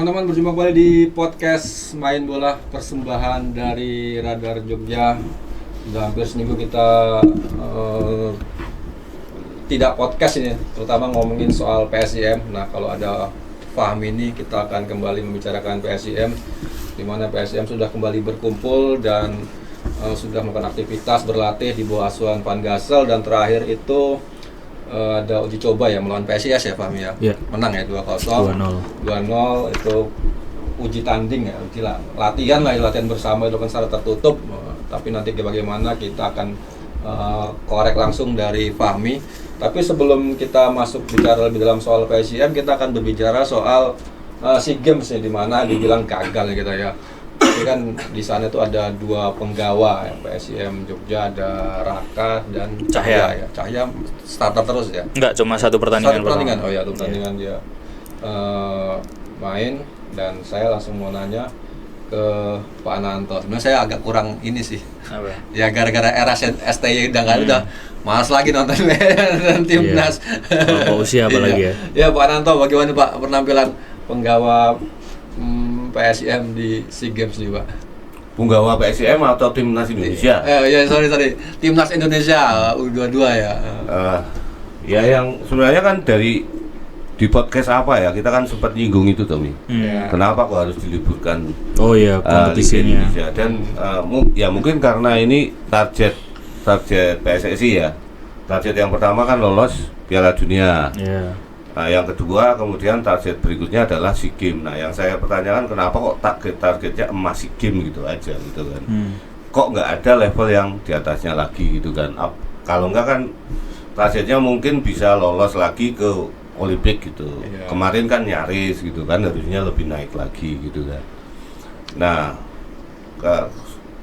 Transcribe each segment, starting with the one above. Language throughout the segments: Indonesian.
Teman-teman, berjumpa kembali di podcast Main Bola persembahan dari Radar Jogja. Sudah hampir seminggu kita tidak podcast ini, terutama ngomongin soal PSIM. Nah, kalau ada Fahmi ini, kita akan kembali membicarakan PSIM, di mana PSIM sudah kembali berkumpul dan sudah melakukan aktivitas berlatih di bawah asuhan Van Gassel, dan terakhir itu ada uji coba ya melawan PSIS ya Fahmi ya. Yeah. Menang ya 2-0. 2-0 itu uji tanding ya, uji latihan bersama itu kan secara tertutup. Tapi nanti bagaimana kita akan korek langsung dari Fahmi. Tapi sebelum kita masuk bicara lebih dalam soal PSIM, kita akan berbicara soal SEA Games ya, di mana dibilang gagal gitu ya. Tapi kan di sana itu ada dua penggawa ya, PSIM Jogja, ada Raka dan Cahya ya. Cahya starter terus ya. Enggak, cuma satu pertandingan. Oh ya, satu pertandingan dia main, dan saya langsung mau nanya ke Pak Ananto. Sebenarnya saya agak kurang ini sih. Apa? Ya gara-gara era STY udah malas lagi nonton dan timnas. Usia apalagi ya. Ya Pak Ananto, bagaimana Pak penampilan penggawa PSIM di SEA Games nih Pak? Penggawa PSIM atau timnas Indonesia? Sorry timnas Indonesia U22 ya. Ya yang sebenarnya kan di podcast apa ya, kita kan sempat nyinggung itu Tommy. Kenapa kok harus diliburkan? Oh iya, kompetisinya. Indonesia? Dan ya mungkin karena ini target PSSI ya. Target yang pertama kan lolos Piala Dunia. Yeah. Nah, yang kedua kemudian target berikutnya adalah SEA Games. Nah, yang saya pertanyakan kenapa kok targetnya emas SEA Games gitu aja gitu kan. Kok nggak ada level yang di atasnya lagi gitu kan. Kalau nggak kan targetnya mungkin bisa lolos lagi ke Olimpik gitu. Yeah. Kemarin kan nyaris gitu kan, harusnya lebih naik lagi gitu kan. Nah,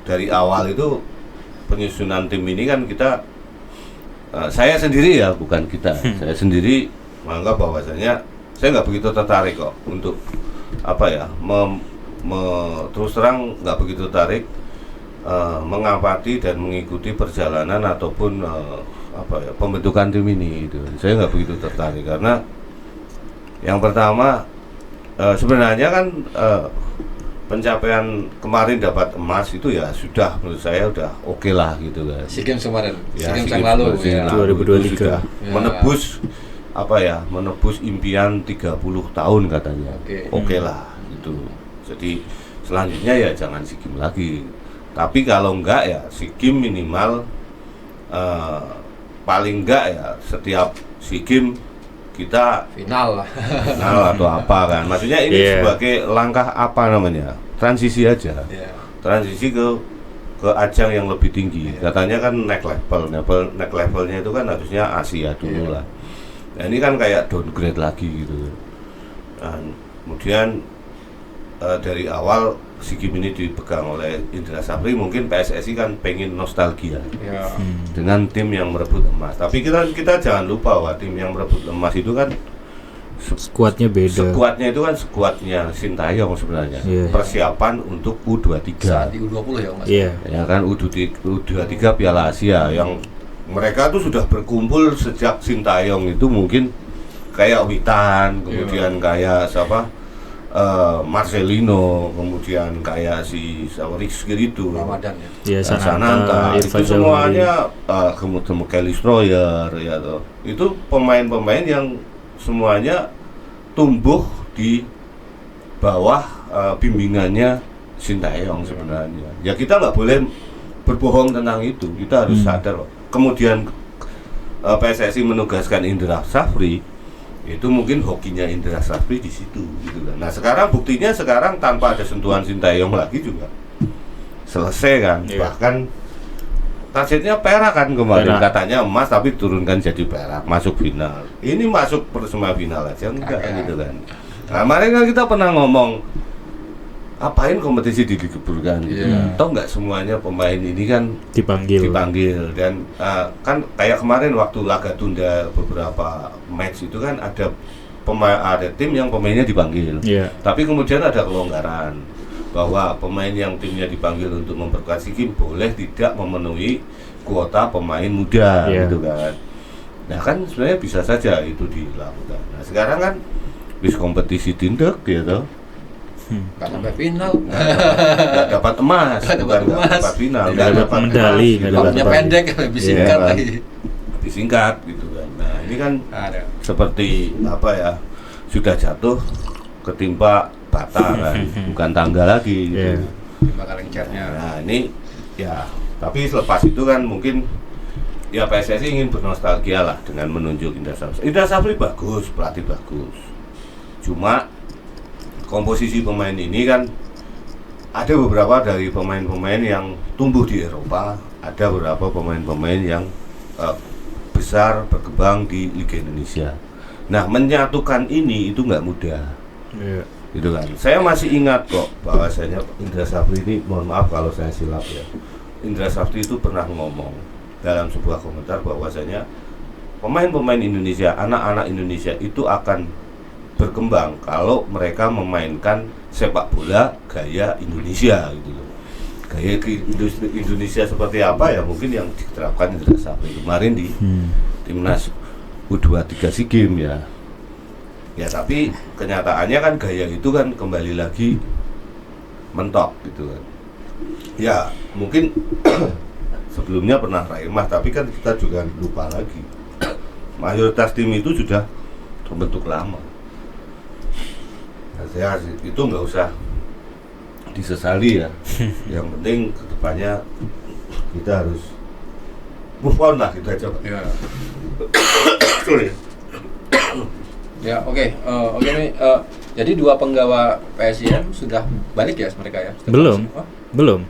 dari awal itu penyusunan tim ini kan kita saya sendiri ya, bukan kita. Saya sendiri menganggap bahwasanya saya nggak begitu tertarik kok untuk terus terang nggak begitu tertarik mengamati dan mengikuti perjalanan ataupun pembentukan tim ini gitu. Saya nggak begitu tertarik karena yang pertama sebenarnya kan pencapaian kemarin dapat emas itu ya sudah, menurut saya udah oke lah gitu kan. SEA Games kemarin, ya, SEA Games yang lalu ya. 2023 sudah menebus impian 30 tahun katanya. Oke lah gitu. Jadi selanjutnya ya jangan SEA Games lagi. Tapi kalau enggak ya SEA Games minimal paling enggak ya setiap SEA Games kita final atau apa kan. Maksudnya ini sebagai langkah transisi aja. Transisi ke ajang yang lebih tinggi. Katanya kan next levelnya itu kan harusnya Asia dulu lah. Nah, ini kan kayak downgrade lagi gitu. Nah, kemudian dari awal SEA Games ini dipegang oleh Indra Safri, mungkin PSSI kan pengen nostalgia dengan tim yang merebut emas. Tapi kita jangan lupa bahwa tim yang merebut emas itu kan skuadnya beda. Skuadnya itu kan skuadnya Sintayong sebenarnya. Persiapan untuk U23. Saat di U20 ya Mas. Ya kan U23 Piala Asia yang mereka tuh sudah berkumpul sejak Sintayong itu mungkin kayak Witan, kemudian kayak Marcelino, kemudian kayak si Rizky itu, Ramadan ya. Sananta, itu semuanya kemudian Kelly Stroyer ya toh. Itu pemain-pemain yang semuanya tumbuh di bawah bimbingannya Sintayong sebenarnya. Ya kita nggak boleh berbohong tentang itu, kita harus sadar. Kemudian PSSI menugaskan Indra Safri, itu mungkin hokinya Indra Safri di situ gitu kan. Nah sekarang buktinya tanpa ada sentuhan Sintayong lagi juga selesai kan. Bahkan targetnya perak kan kemarin, katanya emas tapi turunkan jadi perak, masuk final. Ini masuk persema final aja enggak gitu kan. Nah kemarin kan kita pernah ngomong apain kompetisi diliburkan gitu. Toh nggak semuanya pemain ini kan dipanggil dan kan kayak kemarin waktu laga tunda beberapa match itu kan ada tim yang pemainnya dipanggil. Tapi kemudian ada kelonggaran bahwa pemain yang timnya dipanggil untuk memperkuat SEA Games boleh tidak memenuhi kuota pemain muda gitu kan. Nah kan sebenarnya bisa saja itu dilakukan. Nah sekarang kan bis kompetisi tindak gitu. nggak sampai final, nggak dapat emas, Nggak dapat bukan nggak emas. dapat final, Nggak dapat medali, emas, nggak gitu. dapat waktunya medali. pendek, lebih singkat Iya. lagi. Lebih singkat gitu kan. Nah ini kan Ada. seperti apa ya, sudah jatuh ketimpa bata kan, bukan tangga lagi gitu. Iya. Bakal lengketnya. Nah ini ya, tapi selepas itu kan mungkin ya PSSI ingin bernostalgia lah dengan menunjuk Indra Safri. Indra Safri bagus, pelatih bagus. Cuma komposisi pemain ini kan ada beberapa dari pemain-pemain yang tumbuh di Eropa, ada beberapa pemain-pemain yang besar berkembang di Liga Indonesia. Nah menyatukan ini itu nggak mudah. Iya. Gitu kan. Saya masih ingat kok bahwasanya Indra Safri ini, mohon maaf kalau saya silap ya. Indra Safri itu pernah ngomong dalam sebuah komentar bahwasanya pemain-pemain Indonesia, anak-anak Indonesia itu akan berkembang kalau mereka memainkan sepak bola gaya Indonesia gitu loh. Gaya Indonesia seperti apa ya, mungkin yang diterapkan Indra Safri kemarin di timnas U23 SEA Games ya. Ya tapi kenyataannya kan gaya itu kan kembali lagi mentok gitu kan. Ya mungkin sebelumnya pernah raih emas, tapi kan kita juga lupa lagi mayoritas tim itu sudah terbentuk lama. Nah, saya itu nggak usah disesali ya. Yang penting kedepannya kita harus move on lah, kita coba. Ya. Sorry. Ya, oke nih. Jadi dua penggawa PSIM sudah balik ya mereka ya? Belum. Oh, Belum.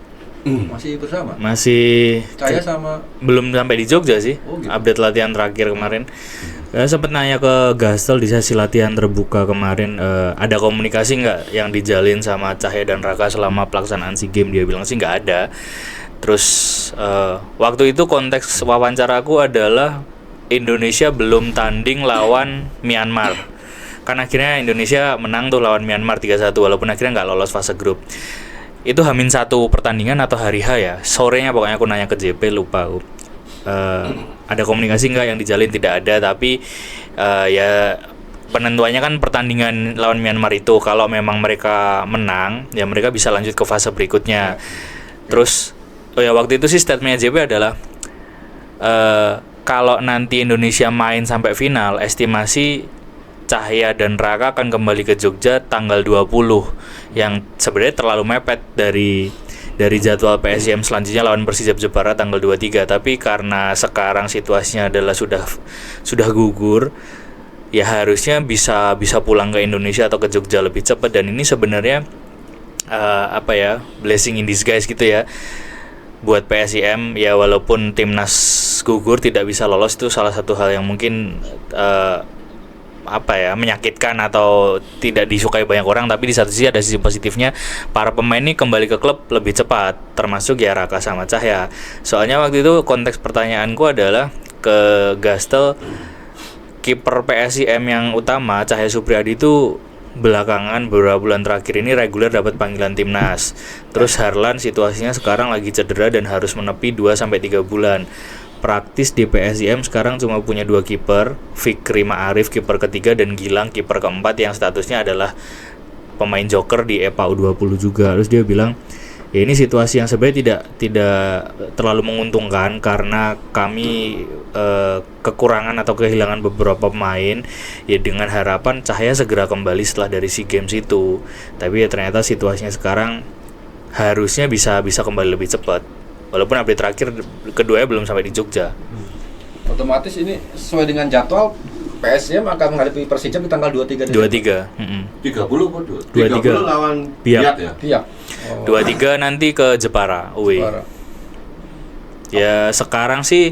masih bersama. Masih Saya sama. belum sampai di Jogja sih. Oh, gitu. Update latihan terakhir kemarin. Saya sempat nanya ke Gastel di sesi latihan terbuka kemarin, ada komunikasi nggak yang dijalin sama Cahya dan Raka selama pelaksanaan SEA Games? Dia bilang sih nggak ada. Terus waktu itu konteks wawancaraku adalah Indonesia belum tanding lawan Myanmar. Kan akhirnya Indonesia menang tuh lawan Myanmar 3-1 walaupun akhirnya nggak lolos fase grup. Itu H-1 pertandingan atau hari H ya? Sorenya pokoknya aku nanya ke JP, lupa aku. Ada komunikasi nggak yang dijalin? Tidak ada, tapi ya penentuannya kan pertandingan lawan Myanmar itu. Kalau memang mereka menang, ya mereka bisa lanjut ke fase berikutnya. Terus, oh ya waktu itu sih statementnya JP adalah kalau nanti Indonesia main sampai final, estimasi Cahya dan Raka akan kembali ke Jogja tanggal 20, yang sebenarnya terlalu mepet dari jadwal PSIM selanjutnya lawan Persijap Jepara tanggal 23. Tapi karena sekarang situasinya adalah sudah gugur, ya harusnya bisa pulang ke Indonesia atau ke Jogja lebih cepat. Dan ini sebenarnya blessing in disguise gitu ya buat PSIM ya, walaupun timnas gugur tidak bisa lolos, itu salah satu hal yang mungkin menyakitkan atau tidak disukai banyak orang. Tapi di satu sisi ada sisi positifnya, para pemain ini kembali ke klub lebih cepat, termasuk ya Raka sama Cahya. Soalnya waktu itu konteks pertanyaanku adalah ke Gastel, kiper PSIM yang utama Cahya Supriyadi itu belakangan beberapa bulan terakhir ini reguler dapat panggilan timnas. Terus Harlan situasinya sekarang lagi cedera dan harus menepi 2-3 bulan. Praktis di PSIM sekarang cuma punya 2 kiper, Fikri Ma'arif kiper ketiga dan Gilang kiper keempat yang statusnya adalah pemain joker di EPA U20 juga. Terus dia bilang, ya ini situasi yang sebenarnya tidak terlalu menguntungkan karena kami kekurangan atau kehilangan beberapa pemain, ya dengan harapan Cahya segera kembali setelah dari SEA Games itu. Tapi ya ternyata situasinya sekarang harusnya bisa kembali lebih cepat. Walaupun update terakhir keduanya belum sampai di Jogja. Otomatis ini sesuai dengan jadwal PSIM akan menghadapi Persijap di tanggal 23 Desember. 30 kok 23 lawan Biak ya. Iya. 23 nanti ke Jepara away. Ya sekarang sih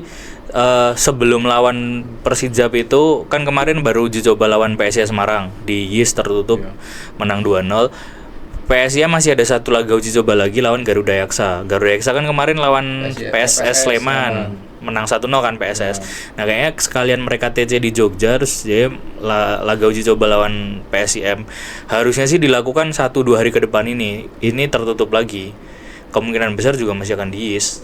sebelum lawan Persijap itu kan kemarin baru uji coba lawan PSIS Semarang di YIS tertutup, menang 2-0. PSIS masih ada satu laga uji coba lagi lawan Garuda Yaksa. Garuda Yaksa kan kemarin lawan PSS Sleman, menang 1-0 kan PSS. Nah kayaknya sekalian mereka TC di Jogja, terus dia laga uji coba lawan PSIM. Harusnya sih dilakukan 1-2 hari ke depan ini. Ini tertutup lagi. Kemungkinan besar juga masih akan diis.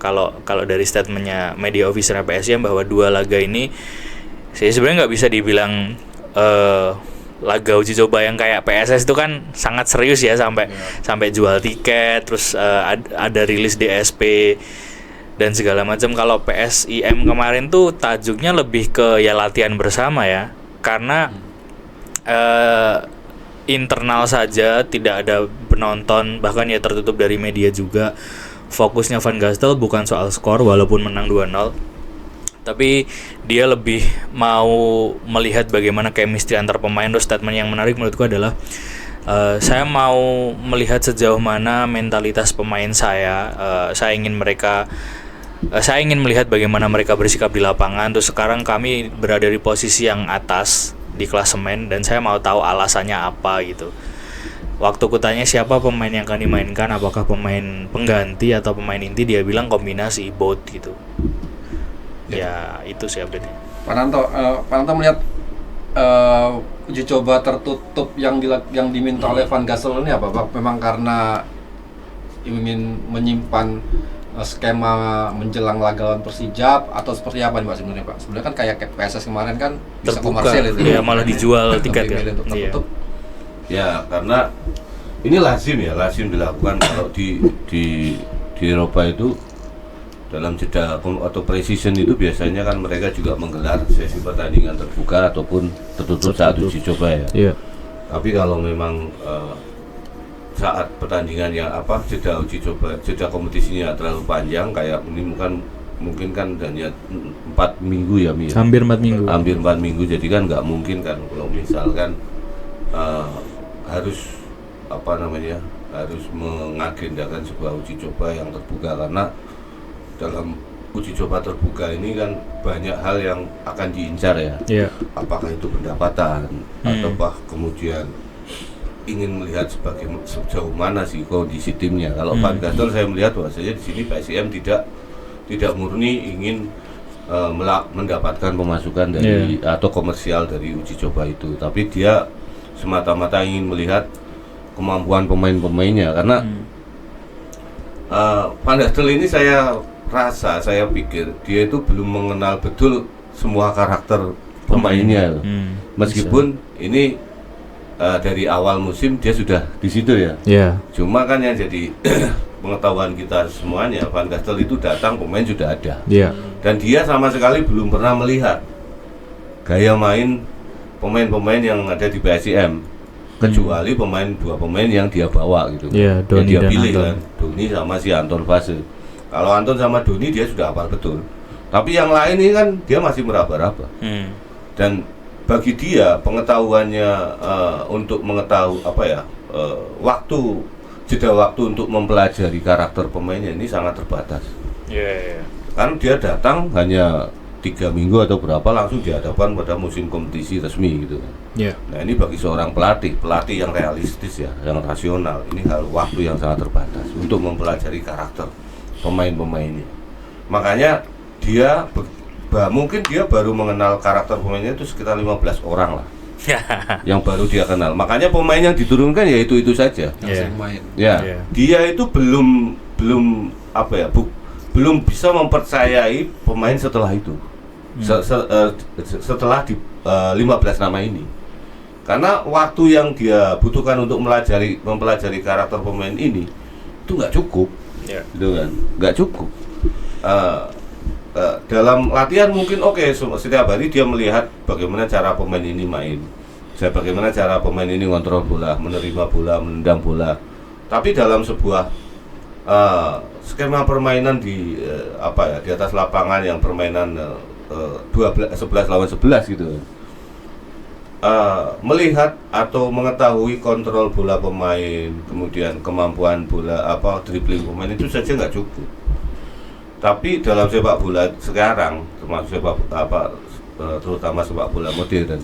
Kalau dari statementnya media officer PSIM bahwa 2 laga ini, saya sebenarnya nggak bisa dibilang laga uji coba yang kayak PSS itu kan sangat serius ya, sampai jual tiket, terus ada rilis DSP dan segala macam. Kalau PSIM kemarin tuh tajuknya lebih ke ya latihan bersama ya, karena internal saja, tidak ada penonton, bahkan ya tertutup dari media juga. Fokusnya Van Gastel bukan soal skor walaupun menang 2-0, tapi dia lebih mau melihat bagaimana chemistry antar pemain. Terus statement yang menarik menurutku adalah saya mau melihat sejauh mana mentalitas pemain saya. Saya ingin melihat bagaimana mereka bersikap di lapangan. Terus sekarang kami berada di posisi yang atas di klasemen dan saya mau tahu alasannya apa gitu. Waktu kutanya siapa pemain yang akan dimainkan, apakah pemain pengganti atau pemain inti, dia bilang kombinasi both gitu. Ya itu sih update-nya. Pak Nanto melihat uji coba tertutup yang diminta oleh Van Gastel ini apa Pak? Memang karena ingin menyimpan skema menjelang laga lawan Persija atau seperti apa nih Pak sebenarnya Pak? Sebenarnya kan kayak PSS kemarin kan bisa komersial itu. Iya, malah dijual tiket ya. Tertutup. Ya, karena ini lazim dilakukan kalau di Eropa itu dalam jeda atau pre-season itu biasanya kan mereka juga menggelar sesi pertandingan terbuka ataupun tertutup saat uji coba ya. Iya. Tapi kalau memang saat pertandingan yang jeda uji coba, jeda kompetisinya terlalu panjang kayak ini mungkin kan hanya 4 minggu ya Mi. Hampir 4 minggu. Hampir 4 minggu, jadi kan nggak mungkin kan kalau misalkan harus harus mengagendakan sebuah uji coba yang terbuka, karena dalam uji coba terbuka ini kan banyak hal yang akan diincar ya. Yeah. Apakah itu pendapatan ataukah kemudian ingin melihat sejauh mana sih kondisi timnya. Kalau Van Gastel saya melihat bahwasanya di sini PSIM tidak murni ingin mendapatkan pemasukan dari atau komersial dari uji coba itu, tapi dia semata-mata ingin melihat kemampuan pemain-pemainnya. Karena Van Gastel ini saya pikir dia itu belum mengenal betul semua karakter pemainnya. Meskipun ini dari awal musim dia sudah di situ ya. Yeah. Cuma kan yang jadi pengetahuan kita semuanya, Van Gastel itu datang pemain sudah ada. Yeah. Dan dia sama sekali belum pernah melihat gaya main pemain-pemain yang ada di PSIM, kecuali dua pemain yang dia bawa gitu. Yeah, yang dia pilih kan, Doni sama si Anton Fase. Kalau Anton sama Doni dia sudah hafal betul. Tapi yang lain ini kan dia masih meraba-raba. Dan bagi dia pengetahuannya untuk mengetahui jeda waktu untuk mempelajari karakter pemainnya ini sangat terbatas. Kan dia datang hanya 3 minggu atau berapa langsung dihadapkan pada musim kompetisi resmi gitu. Nah ini bagi seorang pelatih yang realistis ya, yang rasional, ini hal waktu yang sangat terbatas untuk mempelajari karakter pemain-pemainnya. Makanya dia mungkin dia baru mengenal karakter pemainnya itu sekitar 15 orang lah yang baru dia kenal. Makanya pemain yang diturunkan ya itu saja. Dia itu belum belum bisa mempercayai pemain setelah itu. Setelah di 15 nama ini. Karena waktu yang dia butuhkan untuk mempelajari karakter pemain ini itu nggak cukup. Gitu kan? Nggak cukup. Dalam latihan mungkin setiap hari dia melihat bagaimana cara pemain ini main, bagaimana cara pemain ini ngontrol bola, menerima bola, menendang bola. Tapi dalam sebuah skema permainan di atas lapangan yang permainan 11 lawan 11 gitu, melihat atau mengetahui kontrol bola pemain, kemudian kemampuan bola dribbling pemain itu saja nggak cukup. Tapi dalam sepak bola sekarang, terutama sepak bola modern,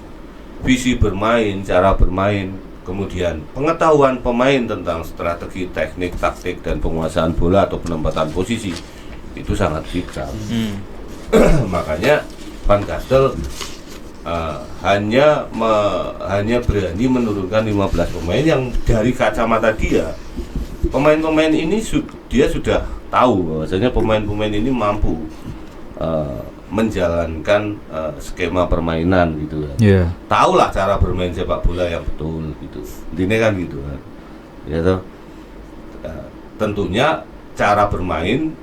visi bermain, cara bermain, kemudian pengetahuan pemain tentang strategi, teknik, taktik, dan penguasaan bola atau penempatan posisi itu sangat vital. Makanya Van Gastel hanya berani menurunkan 15 pemain yang dari kacamata dia, pemain-pemain ini dia sudah tahu bahwasanya pemain-pemain ini mampu menjalankan skema permainan gitu kan. Tahu lah cara bermain sepak bola yang betul gitu. Intinya kan gitu kan. Ya toh. Tentunya cara bermain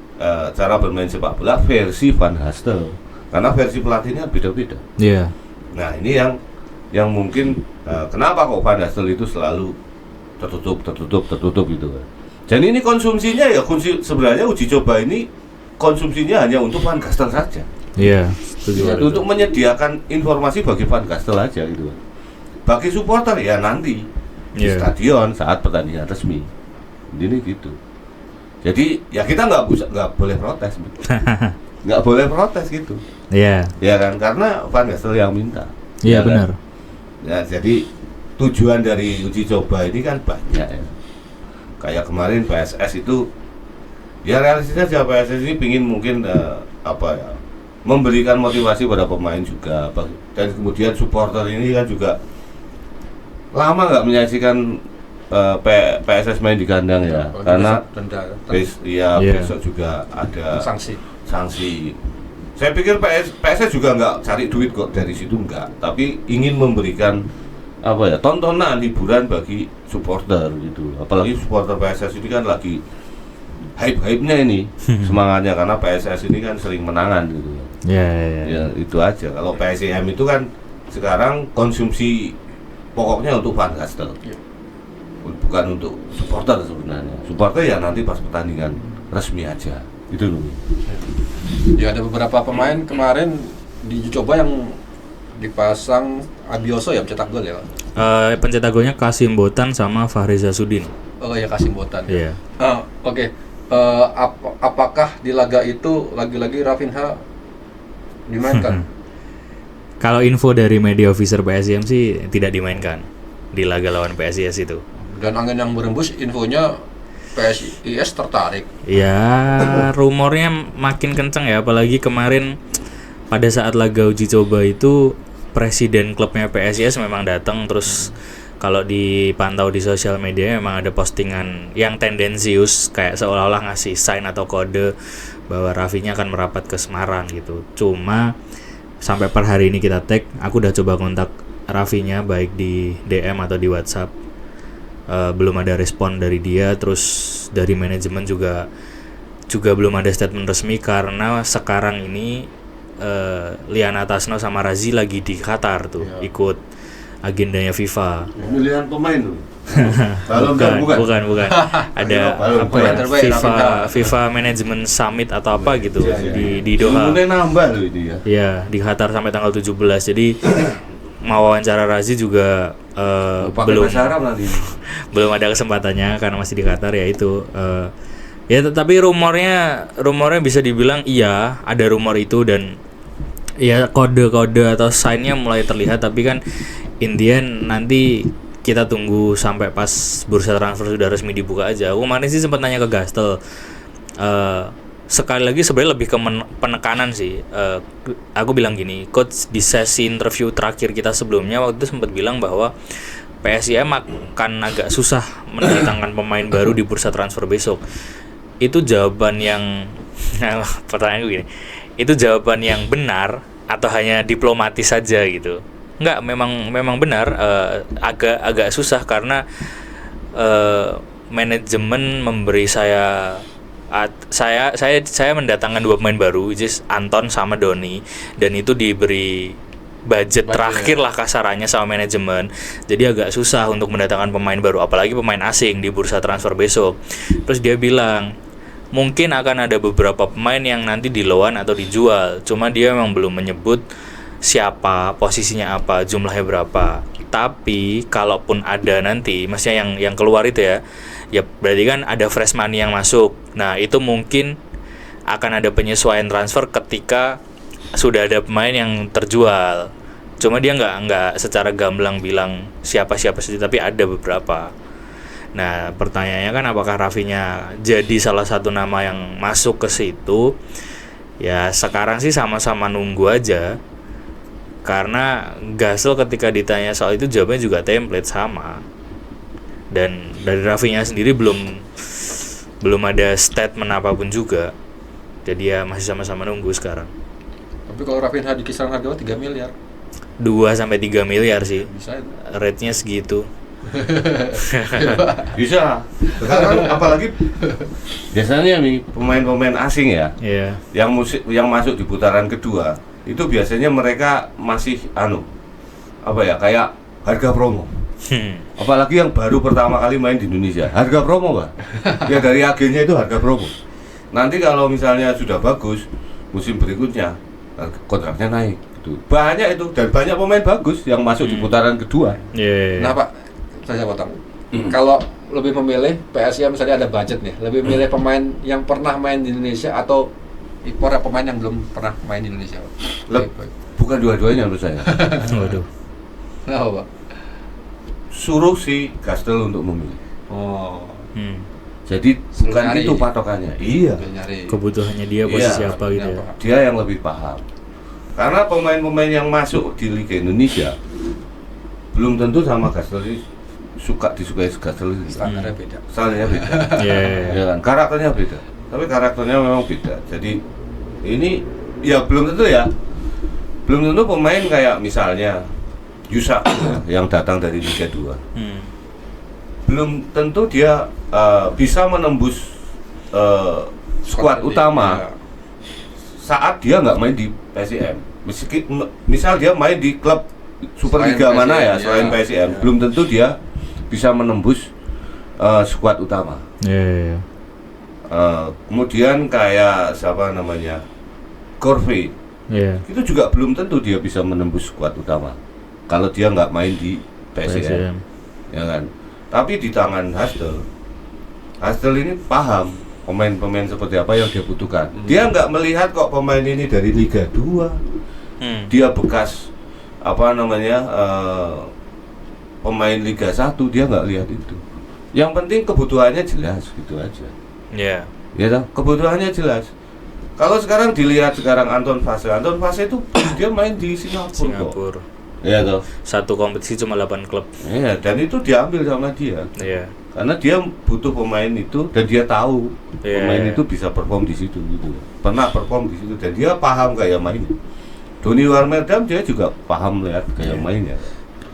sepak bola versi Van Hastel. Karena versi pelatihnya beda-beda. Nah, ini yang mungkin kenapa kok Van Hastel itu selalu tertutup gitu kan. Dan ini konsumsinya ya sebenarnya uji coba ini konsumsinya hanya untuk Van Gastel saja. Untuk menyediakan informasi bagi Van Gastel aja gitu. Bagi supporter ya nanti di stadion saat pertandingan resmi. Ini gitu. Jadi ya kita nggak boleh protes, nggak boleh protes gitu. Ya kan, karena Van Gastel yang minta. Iya benar. Ya jadi tujuan dari uji coba ini kan banyak ya. Kayak kemarin PSS itu ya realistis aja, PSS ini pingin mungkin memberikan motivasi pada pemain juga, dan kemudian supporter ini kan juga lama nggak menyaksikan PSS main di kandang ya, karena besok juga ada sanksi. Saya pikir PSS juga nggak cari duit kok dari situ, nggak, tapi ingin memberikan tontonan hiburan bagi supporter gitu. Apalagi supporter PSS ini kan lagi hype-nya ini semangatnya, karena PSS ini kan sering menangan gitu. Ya itu aja. Kalau PSIM itu kan sekarang konsumsi pokoknya untuk Van Gastel, bukan untuk supporter sebenarnya. Supporter ya nanti pas pertandingan resmi aja gitu loh. Ya ada beberapa pemain kemarin dicoba yang dipasang Abioso ya pencetak gol ya. Pencetak golnya Kasim Botan sama Fahri Zasudin. Oh ya, Kasim Botan. Iya. Oke. Apakah di laga itu lagi-lagi Rafinha dimainkan? Kalau info dari media officer PSIM sih tidak dimainkan di laga lawan PSIS itu. Dan angin yang berembus infonya PSIS tertarik. Ya, rumornya makin kenceng ya, apalagi kemarin pada saat laga uji coba itu presiden klubnya PSIS memang datang, terus kalau dipantau di sosial media memang ada postingan yang tendensius kayak seolah-olah ngasih sign atau kode bahwa Rafinya akan merapat ke Semarang gitu. Cuma sampai per hari ini kita tag, aku udah coba kontak Rafinya baik di DM atau di WhatsApp, belum ada respon dari dia. Terus dari manajemen juga belum ada statement resmi, karena sekarang ini Liana Tasno sama Razi lagi di Qatar tuh, ikut agendanya FIFA. Pemilihan pemain tuh. Bukan. Ada FIFA Management Summit atau apa gitu di Doha. Ilmunya nambah loh ini ya. Iya, di Qatar sampai tanggal 17. Jadi mau wawancara Razi juga belum ada kesempatannya karena masih di Qatar ya itu. Ya tapi rumornya bisa dibilang iya, ada rumor itu, dan ya kode-kode atau sign-nya mulai terlihat, tapi kan in the end nanti kita tunggu sampai pas bursa transfer sudah resmi dibuka aja. Aku kemarin sih sempat nanya ke Gastel, sekali lagi sebenarnya lebih ke penekanan sih. Aku bilang gini, coach di sesi interview terakhir kita sebelumnya waktu itu sempat bilang bahwa PSIM akan agak susah mendatangkan pemain baru di bursa transfer besok. Itu jawaban yang pertanyaan gue gini, itu jawaban yang benar atau hanya diplomatis saja gitu? Enggak, memang benar, agak susah karena manajemen memberi saya mendatangkan 2 pemain baru, which is Anton sama Doni, dan itu diberi budget terakhir lah kasarannya sama manajemen. Jadi agak susah untuk mendatangkan pemain baru, apalagi pemain asing di bursa transfer besok. Terus dia bilang mungkin akan ada beberapa pemain yang nanti di loan atau dijual, cuma dia memang belum menyebut siapa, posisinya apa, jumlahnya berapa. Tapi kalaupun ada nanti, maksudnya yang keluar itu ya berarti kan ada fresh money yang masuk. Nah itu mungkin akan ada penyesuaian transfer ketika sudah ada pemain yang terjual. Cuma dia nggak secara gamblang bilang siapa saja, tapi ada beberapa. Nah pertanyaannya kan apakah Rafinya jadi salah satu nama yang masuk ke situ? Ya sekarang sih sama-sama nunggu aja. Karena Gasel ketika ditanya soal itu jawabnya juga template sama. Dan dari Rafinya sendiri belum ada statement apapun juga. Jadi ya masih sama-sama nunggu sekarang. Tapi kalau Rafinha di kisaran harga 3 miliar 2-3 miliar sih. bisa itu. Rate-nya segitu. Bisa. Sekarang apalagi biasanya nih pemain-pemain asing ya, Iya. yang masuk di putaran kedua itu biasanya mereka masih kayak harga promo. Apalagi yang baru pertama kali main di Indonesia, harga promo Pak. Ya dari agennya itu harga promo. Nanti kalau misalnya sudah bagus musim berikutnya kontraknya naik gitu. Banyak itu dan banyak pemain bagus yang masuk di putaran kedua. Iya. Nah Pak, saya potong. Kalau lebih memilih PSIS misalnya ada budget nih, lebih memilih pemain yang pernah main di Indonesia atau para pemain yang belum pernah main di Indonesia Pak? Bukan dua-duanya menurut saya. Waduh. Kenapa Pak? Suruh si Gastel untuk memilih. Oh, Jadi bukan nyari. itu patokannya. Iya. dia nyari. Kebutuhannya dia posisi Iya, apa gitu ya. Dia yang lebih paham. Karena pemain-pemain yang masuk di Liga Indonesia belum tentu sama Gastel ini disukai Gastel ini. Standarnya beda. Standarnya beda. Iya. Ya kan? Karakternya beda. Tapi karakternya memang beda. Jadi ini ya belum tentu ya. Belum tentu pemain kayak misalnya Yusak yang datang dari Liga 2. Belum tentu dia bisa menembus skuad utama Ya. saat dia nggak main di PSIM. Misal dia main di klub Superliga Selain mana ya PSIM, selain ya. PSIM, Ya. belum tentu dia bisa menembus skuad utama. Iya. Kemudian kayak siapa namanya Corve, Iya. itu juga belum tentu dia bisa menembus skuad utama kalau dia nggak main di PSIM, ya kan. Tapi di tangan Hastel ini paham pemain-pemain seperti apa yang dia butuhkan. Dia nggak melihat kok pemain ini dari Liga 2, dia bekas pemain Liga 1, dia nggak lihat itu. Yang penting kebutuhannya jelas gitu aja. Iya. Ya toh, kebutuhannya jelas. Kalau sekarang dilihat Anton Fase itu dia main di Singapura. Singapura. Iya toh. Satu kompetisi cuma 8 klub. Iya, dan itu diambil sama dia. Iya. Karena dia butuh pemain itu dan dia tahu pemain itu bisa perform di situ gitu. Pernah perform di situ dan dia paham gaya mainnya. Donny Warmerdam dia juga paham lihat gaya mainnya.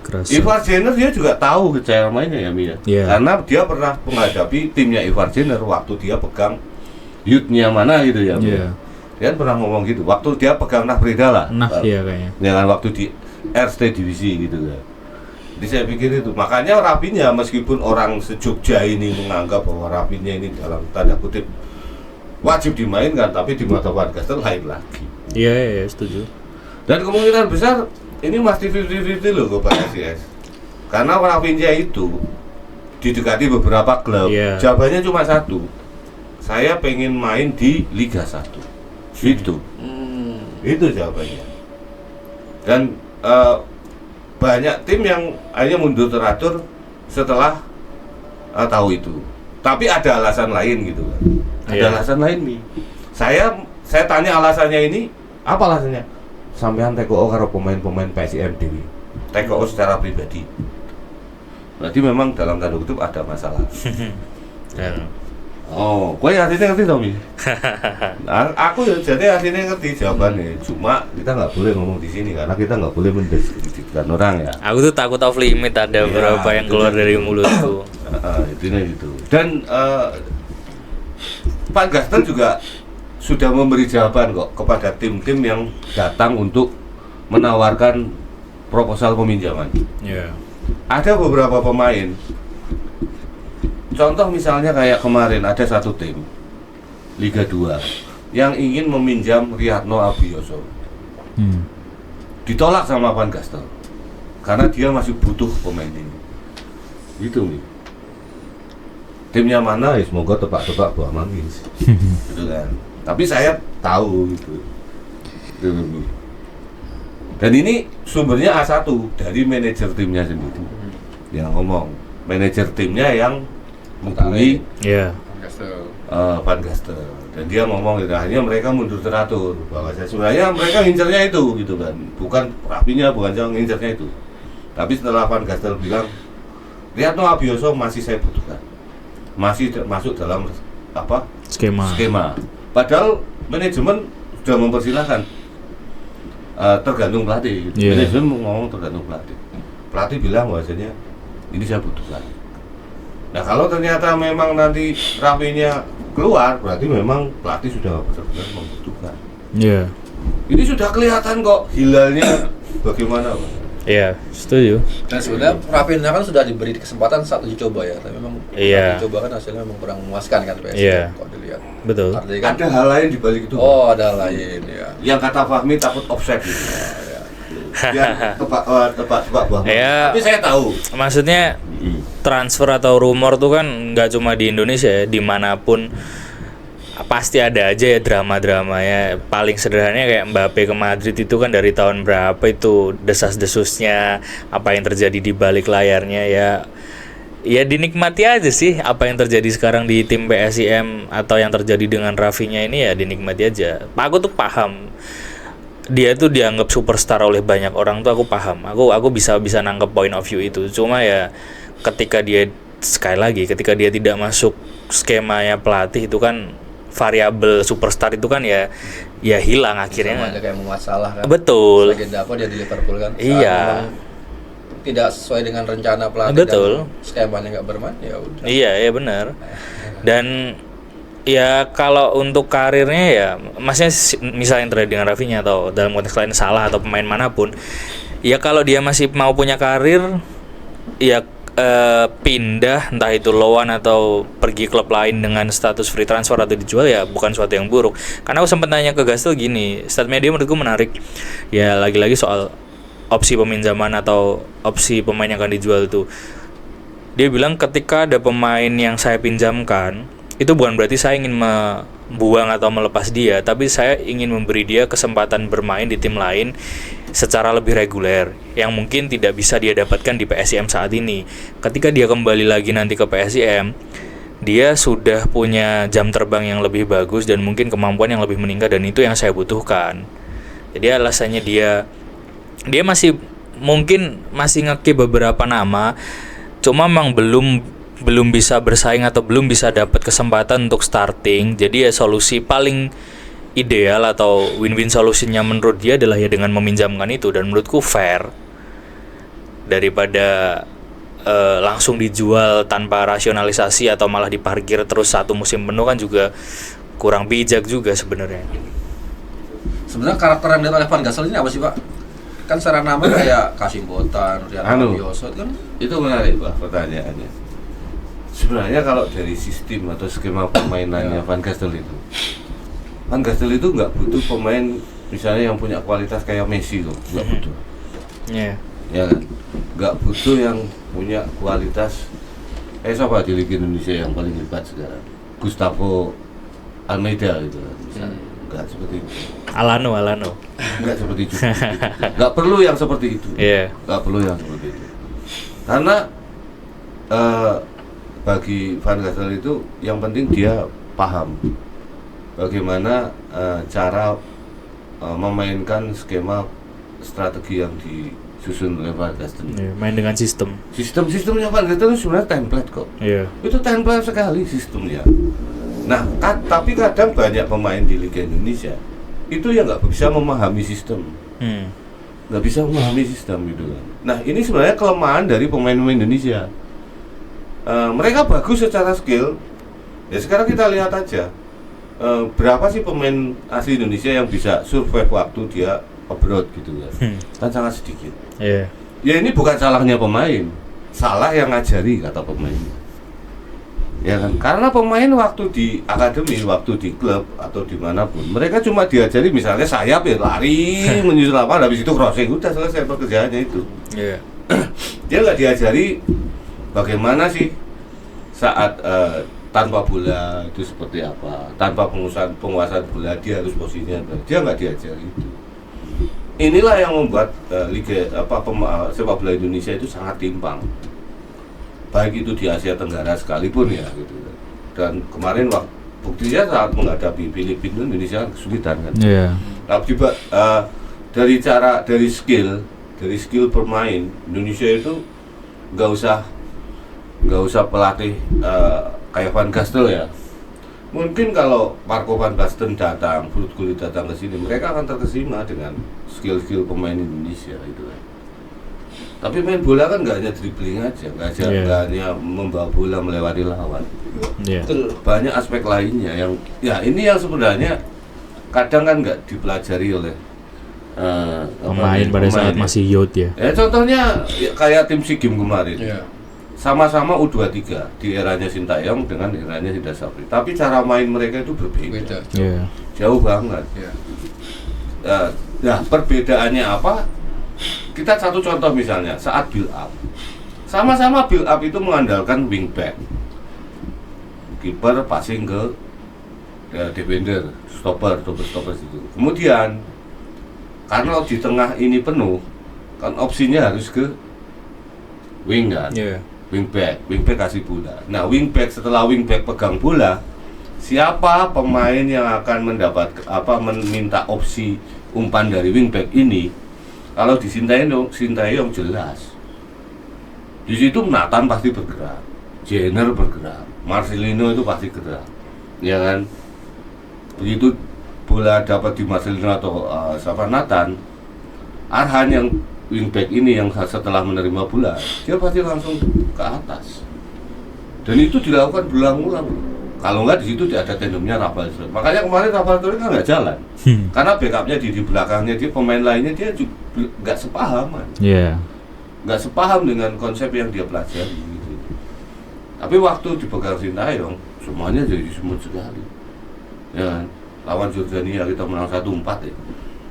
Keras. Ivar Jenner dia juga tahu cara mainnya ya Mia. Iya. Karena dia pernah menghadapi timnya Ivar Jenner waktu dia pegang youth-nya mana gitu ya. Iya. Dia pernah ngomong gitu. Waktu dia pegang Nafrida lah. Iya kayaknya. Dengan waktu di Erste Divisi gitu ya. Jadi saya pikir itu. Makanya Rafinha meskipun orang se-Jogja ini menganggap bahwa Rafinha ini dalam tanda kutip wajib dimainkan, tapi di mata Van Gastel lain lagi. Iya, setuju. Dan kemungkinan besar ini masih 50-50 loh ke PSIS. Karena Rafinha itu didekati beberapa klub, Iya. jawabannya cuma satu. Saya pengen main di Liga 1. Itu jawabannya. Dan banyak tim yang akhirnya mundur teratur setelah tahu itu. Tapi ada alasan lain gitu kan. Ada Iya. alasan lain nih. Saya tanya alasannya ini, apa alasannya? Sampean TKO karo pemain-pemain PSIM dewi. TKO secara pribadi. Berarti memang dalam tanda kutip ada masalah. Dan Oh, kowe aslinya ngerti Tommy? Aku ya jadi aslinya ngerti jawabannya. Cuma kita nggak boleh ngomong di sini karena kita nggak boleh mendiskreditkan orang ya. aku tuh takut off limit ada Iya, berapa yang itu keluar dia. dari mulutku. Intinya gitu. Dan Pak Gastel juga sudah memberi jawaban kok kepada tim-tim yang datang untuk menawarkan proposal peminjaman. Iya. Ada beberapa pemain. Contoh misalnya kayak kemarin ada satu tim Liga 2 yang ingin meminjam Riyadno Abioso. Ditolak sama Van Gastel karena dia masih butuh pemain ini. Gitu nih. Timnya mana ya semoga tebak-tebak buah manggis. Gitu kan. Tapi saya tahu gitu. Dan ini sumbernya A1 dari manajer timnya sendiri. Yang ngomong, manajer timnya yang menghubungi Iya. Van Gastel. Dan dia ngomong gitu, akhirnya mereka mundur teratur bahwa sebenarnya mereka ngincernya itu gitu kan. Bukan Rafinha, bukan yang ngincernya itu. Tapi setelah Van Gastel bilang, Riyadno Abioso masih saya butuhkan. Masih masuk dalam Skema. skema. Padahal manajemen sudah mempersilahkan. tergantung pelatih. Manajemen ngomong tergantung pelatih. Pelatih bilang bahwasanya ini saya butuhkan. Nah kalau ternyata memang nanti Rafinya keluar, berarti memang pelatih sudah benar-benar membutuhkan. Iya. Ini sudah kelihatan kok hilalnya bagaimana, Pak? Iya, setuju. Dan sebenarnya Rafinha kan sudah diberi kesempatan saat uji coba ya, tapi memang uji coba kan hasilnya memang kurang memuaskan kan PSG kalau dilihat. Betul. Kan, ada hal lain di balik itu. Oh, ada hal lain ya. Yang kata Fahmi takut offset gitu. Biar tebak bahwa. Ya, tapi saya tahu. Maksudnya transfer atau rumor tuh kan nggak cuma di Indonesia ya, dimanapun pasti ada aja ya drama-drama ya. Paling sederhananya kayak Mbappe ke Madrid itu kan dari tahun berapa itu desas-desusnya, apa yang terjadi di balik layarnya ya. Ya dinikmati aja sih apa yang terjadi sekarang di tim PSIM atau yang terjadi dengan Rafinya ini ya dinikmati aja. Aku tuh paham dia tuh dianggap superstar oleh banyak orang tuh aku paham. Aku bisa nangkep point of view itu. Cuma ya ketika dia sekali lagi ketika dia tidak masuk skemanya pelatih itu kan variabel superstar itu kan ya hilang akhirnya. Sama aja kayak Muhammad Salah kan. Betul. Legenda apa dia di Liverpool kan. Iya. Tidak sesuai dengan rencana pelatih. Betul. Dan skemanya nggak bermain ya udah. Iya benar. Dan ya kalau untuk karirnya ya maksudnya misalnya yang terjadi dengan Rafinya atau dalam konteks lain Salah atau pemain manapun ya kalau dia masih mau punya karir ya pindah entah itu loan atau pergi klub lain dengan status free transfer atau dijual ya bukan suatu yang buruk. Karena aku sempat nanya ke Gastel gini, statement dia menurutku menarik ya, lagi-lagi soal opsi peminjaman atau opsi pemain yang akan dijual itu. Dia bilang ketika ada pemain yang saya pinjamkan itu bukan berarti saya ingin membuang atau melepas dia, tapi saya ingin memberi dia kesempatan bermain di tim lain secara lebih reguler yang mungkin tidak bisa dia dapatkan di PSIM saat ini. Ketika dia kembali lagi nanti ke PSIM, dia sudah punya jam terbang yang lebih bagus dan mungkin kemampuan yang lebih meningkat, dan itu yang saya butuhkan. Jadi alasannya dia mungkin masih ngeki beberapa nama, cuma memang belum bisa bersaing atau belum bisa dapat kesempatan untuk starting. Jadi ya solusi paling ideal atau win-win solusinya menurut dia adalah ya dengan meminjamkan itu, dan menurutku fair daripada langsung dijual tanpa rasionalisasi atau malah diparkir terus satu musim penuh kan juga kurang bijak juga sebenarnya. Sebenarnya karakter yang dilihat oleh Van Gassel ini apa sih Pak? Kan secara nama kayak Kasim Botan, Rian Fabioso kan. Itu menarik Pak pertanyaannya. Sebenarnya kalau dari sistem atau skema permainannya Van Gassel itu, Van Gassel itu nggak butuh pemain misalnya yang punya kualitas kayak Messi loh, nggak butuh. Iya. Ya kan? Nggak butuh yang punya kualitas siapa di Liga Indonesia yang paling hebat sekarang? Gustavo Almeida gitu kan, misalnya. Nggak seperti itu. Alano. Nggak seperti itu. Nggak perlu yang seperti itu. Iya. Nggak perlu yang seperti itu. Karena bagi Van Gassel itu yang penting dia paham bagaimana cara memainkan skema strategi yang disusun oleh Van Gassel. Yeah, main dengan Sistemnya Van Gassel itu sebenarnya template kok. Yeah. Itu template sekali sistemnya. Nah, tapi kadang banyak pemain di Liga Indonesia itu yang nggak bisa memahami sistem, nggak bisa memahami sistem gitu kan. Nah, ini sebenarnya kelemahan dari pemain-pemain Indonesia. Mereka bagus secara skill. Ya sekarang kita lihat aja. Berapa sih pemain asli Indonesia yang bisa survive waktu dia abroad gitu kan? Kan sangat sedikit. Yeah. Ya ini bukan salahnya pemain, salah yang ngajari kata pemain. Ya kan? Karena pemain waktu di akademi, waktu di klub atau dimanapun, mereka cuma diajari misalnya sayap ya lari menyusul lapangan, habis itu crossing, udah selesai pekerjaannya itu. Yeah. Dia nggak diajari bagaimana sih saat tanpa bola itu seperti apa, tanpa penguasaan bola dia harus posisinya apa. Dia nggak diajari itu. Inilah yang membuat sepak bola Indonesia itu sangat timpang, baik itu di Asia Tenggara sekalipun ya gitu. Dan kemarin buktinya saat menghadapi Filipina, Indonesia kesulitan kan. Yeah. Tapi dari skill bermain Indonesia itu nggak usah pelatih kayak Van Gassel ya, Mungkin kalau Marco van Basten datang, Ruud Gullit datang ke sini, mereka akan terkesima dengan skill-skill pemain Indonesia itu kan. Tapi main bola kan nggak hanya dribbling aja, nggak hanya membawa bola melewati lawan. Banyak aspek lainnya yang, ya ini yang sebenarnya kadang kan nggak dipelajari oleh pemain pada saat masih youth ya. Contohnya kayak tim SEA Games kemarin. Sama-sama U23 di eranya Sintayong dengan eranya Indra Safri. Tapi cara main mereka itu berbeda. Jauh banget. Nah, perbedaannya apa? Kita satu contoh misalnya saat build up. Sama-sama build up itu mengandalkan wingback. Kiper passing ke defender, stopper itu. Kemudian karena di tengah ini penuh, kan opsinya harus ke wing kan. Wingback kasih bola. Nah, setelah wingback pegang bola, siapa pemain yang akan meminta opsi umpan dari wingback ini? Kalau di Sintayong jelas. Di situ Nathan pasti bergerak, Jenner bergerak, Marcelino itu pasti gerak, ya kan? Begitu bola dapat di Marcelino atau Nathan, Arhan yang wingback ini yang setelah menerima bola, dia pasti langsung ke atas. Dan itu dilakukan berulang-ulang. Kalau nggak di situ ada tandemnya Rafael Struijk. Makanya kemarin Rafael Struijk kan nggak jalan. Karena backupnya di belakangnya dia, pemain lainnya dia juga nggak sepahaman. Nggak sepaham dengan konsep yang dia pelajari gitu. Tapi waktu dipegang Sintayong, semuanya jadi smooth sekali. Ya kan? Lawan Jordania kita menang 1-4